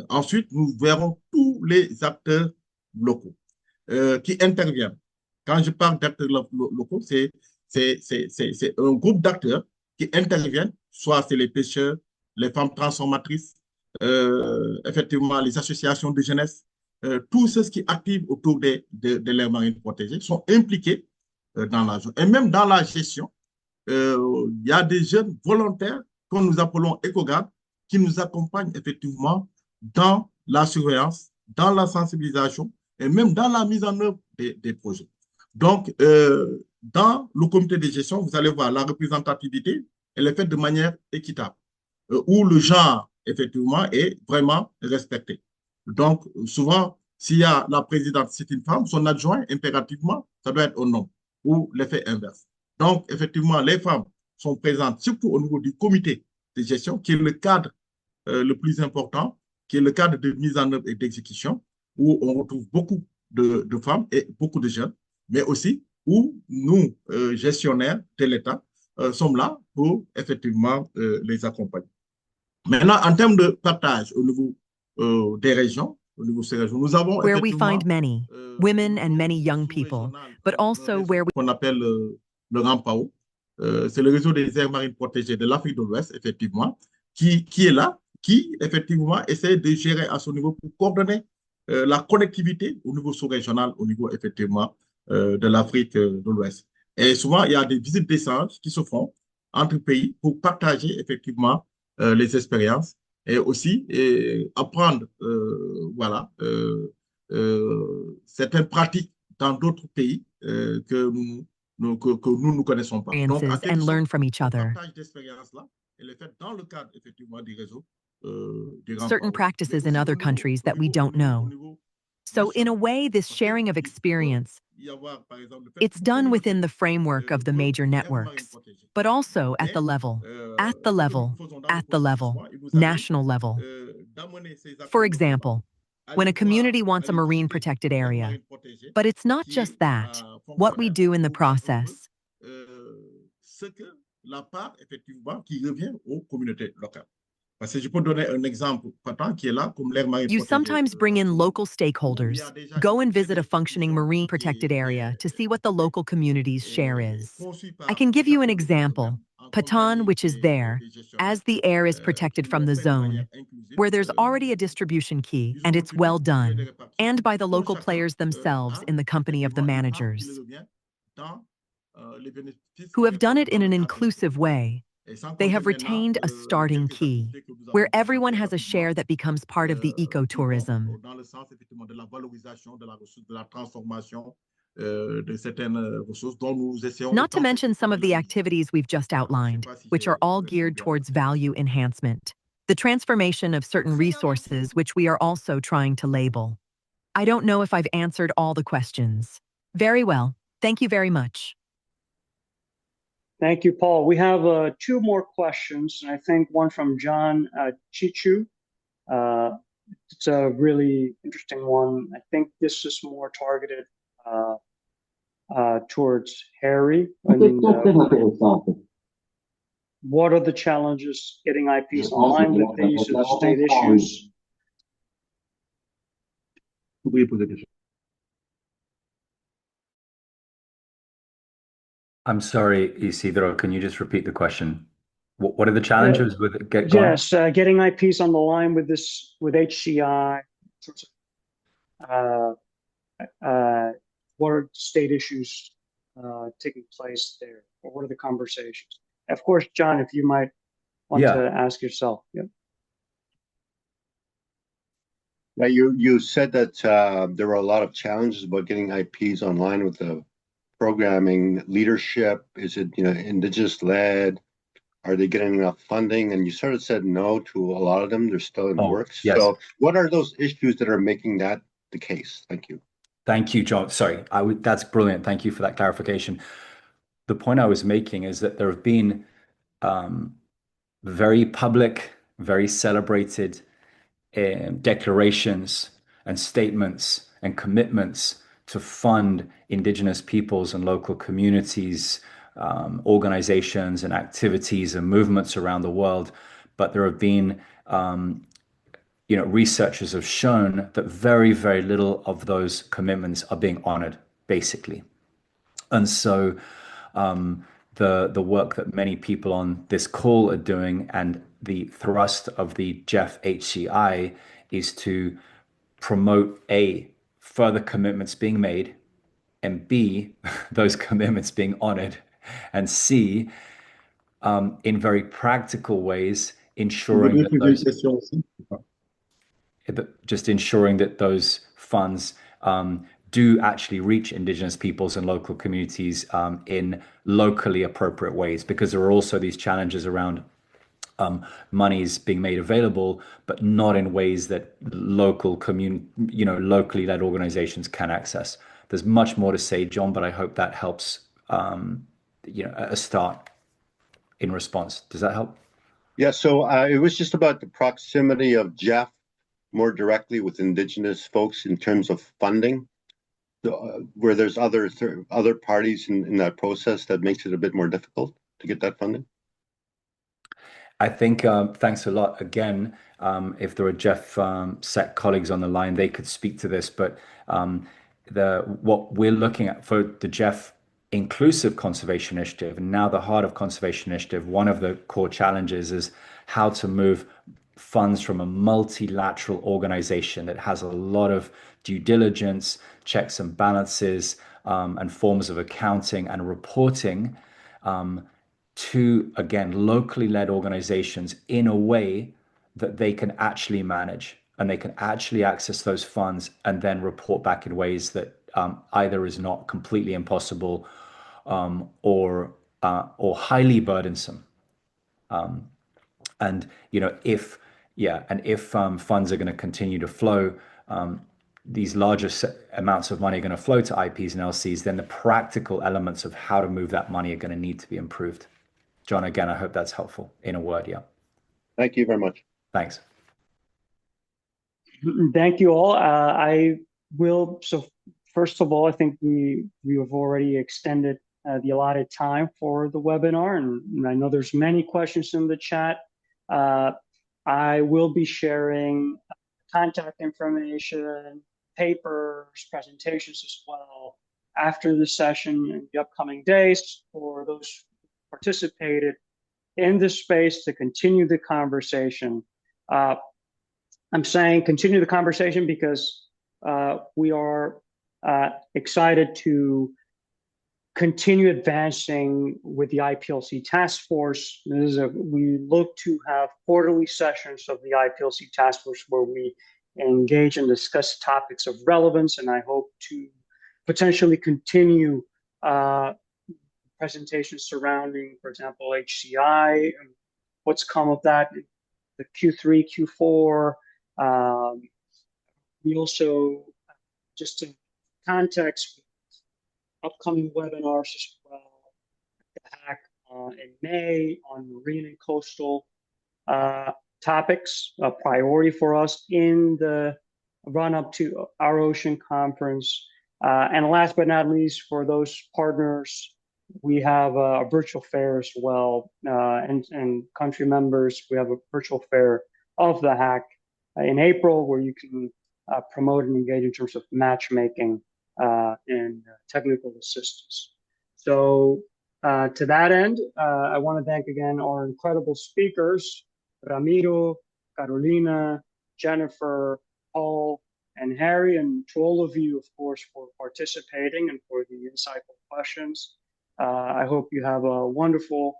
Ensuite, nous verrons tous les acteurs locaux qui interviennent. Quand je parle d'acteurs locaux, c'est un groupe d'acteurs qui interviennent, soit c'est les pêcheurs, les femmes transformatrices, effectivement les associations de jeunesse, tous ceux qui activent autour de l'aire marine protégée sont impliqués dans la zone. Et même dans la gestion, il y a des jeunes volontaires que nous appelons éco-gardes qui nous accompagnent effectivement dans la surveillance, dans la sensibilisation et même dans la mise en œuvre des projets. Donc, dans le comité de gestion, vous allez voir la représentativité, elle est faite de manière équitable, où le genre, effectivement, est vraiment respecté. Donc, souvent, s'il y a la présidente, c'est une femme, son adjoint, impérativement, ça doit être un homme, ou l'effet inverse. Donc, effectivement, les femmes sont présentes, surtout au niveau du comité de gestion, qui est le cadre le plus important, qui est le cadre de mise en œuvre et d'exécution, où on retrouve beaucoup de femmes et beaucoup de jeunes, mais aussi où nous, gestionnaires de l'État, sommes là pour effectivement les accompagner. Maintenant, en termes de partage au niveau des régions, au niveau de ces régions, nous avons where we effectivement find many women and many young people, but also where we qu'on appelle le RAMPAO. C'est le réseau des aires marines protégées de l'Afrique de l'Ouest, effectivement, qui est là, qui, effectivement, essaie de gérer à son niveau pour coordonner la connectivité au niveau sous-régional, au niveau, effectivement, de l'Afrique de l'Ouest. Et souvent, il y a des visites d'échange qui se font entre pays pour partager, effectivement, les expériences et aussi apprendre, voilà, certaines pratiques dans d'autres pays que nous ne connaissons pas. Donc, experiences and learn from each le other. partage d'expérience-là, elle est faite dans le cadre, effectivement, du réseau des Certain practices in other countries that we don't know. So in a way, this sharing of experience, it's done within the framework of the major networks, but also at the level, national level. For example, when a community wants a marine protected area, but it's not just that, what we do in the process. La part, effectivement, qui revient aux communautés locales. Parce que je peux donner un exemple patent qui est là, comme l'aire marine You protégée. sometimes bring in local stakeholders, go and visit a functioning marine protected area to see what the local community's share is. I can give you an example. Patan, which is there, as the air is protected from the zone, where there's already a distribution key and it's well done, and by the local players themselves in the company of the managers, who have done it in an inclusive way. They have retained a starting key, where everyone has a share that becomes part of the ecotourism. Not to mention some of the activities we've just outlined, which are all geared towards value enhancement. The transformation of certain resources, which we are also trying to label. I don't know if I've answered all the questions. Very well. Thank you very much. Thank you, Paul. We have two more questions, and I think one from John Chichu. It's a really interesting one. I think this is more targeted towards Harry. What are the challenges getting IPs online with the use of the state issues? I'm sorry, Isidro, can you just repeat the question? What are the challenges with it? Yes, getting IPs on the line with this, with HCI. What are state issues taking place there? Or what are the conversations? Of course, John, if you might want to ask yourself. Yeah. Now, you said that there were a lot of challenges about getting IPs online with the programming leadership. Is it Indigenous led? Are they getting enough funding? And you sort of said no to a lot of them. They're still in the works. Yes. So what are those issues that are making that the case? Thank you. Thank you, John. Sorry, that's brilliant. Thank you for that clarification. The point I was making is that there have been very public, very celebrated declarations and statements and commitments to fund Indigenous peoples and local communities, organizations and activities and movements around the world. But there have been, researchers have shown that very, very little of those commitments are being honored, basically. And so the work that many people on this call are doing and the thrust of the Jeff HCI is to promote A, further commitments being made, and B, those commitments being honored, and C, in very practical ways, ensuring that those... just ensuring that those funds do actually reach Indigenous peoples and local communities in locally appropriate ways, because there are also these challenges around monies being made available, but not in ways that locally led organizations can access. There's much more to say, John, but I hope that helps, a start in response. Does that help? Yeah, so it was just about the proximity of Jeff more directly with Indigenous folks in terms of funding, where there's other parties in that process that makes it a bit more difficult to get that funding. I think, thanks a lot again. If there are Jeff SEC colleagues on the line, they could speak to this, but what we're looking at for the Jeff Inclusive Conservation Initiative, and now the Heart of Conservation Initiative, one of the core challenges is how to move funds from a multilateral organization that has a lot of due diligence, checks and balances, and forms of accounting and reporting, to, again, locally led organizations in a way that they can actually manage and they can actually access those funds and then report back in ways that either is not completely impossible or highly burdensome. And if funds are going to continue to flow, these larger amounts of money are going to flow to IPs and LCs, then the practical elements of how to move that money are going to need to be improved. John, again, I hope that's helpful in a word. Yeah. Thank you very much. Thanks. Thank you all. So first of all, I think we have already extended the allotted time for the webinar, and I know there's many questions in the chat. I will be sharing contact information, papers, presentations as well after the session in the upcoming days for those who participated in this space to continue the conversation. I'm saying continue the conversation because we are excited to continue advancing with the IPLC task force. We look to have quarterly sessions of the IPLC task force where we engage and discuss topics of relevance, and I hope to potentially continue presentations surrounding, for example, HCI, and what's come of that, the Q3, Q4. We also, just in context, upcoming webinars as well, the hack in May on marine and coastal topics, a priority for us in the run-up to our ocean conference. And last but not least, for those partners, we have a virtual fair as well, and country members, we have a virtual fair of the hack in April where you can promote and engage in terms of matchmaking and technical assistance. So to that end, I want to thank again our incredible speakers, Ramiro, Carolina, Jennifer, Paul, and Harry, and to all of you, of course, for participating and for the insightful questions. I hope you have a wonderful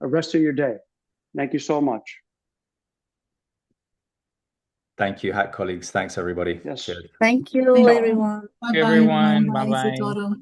rest of your day. Thank you so much. Thank you, hack colleagues. Thanks, everybody. Yes. Cheers. Thank you, everyone. Bye-bye, Everyone, everyone. Bye, bye-bye. Isidoro.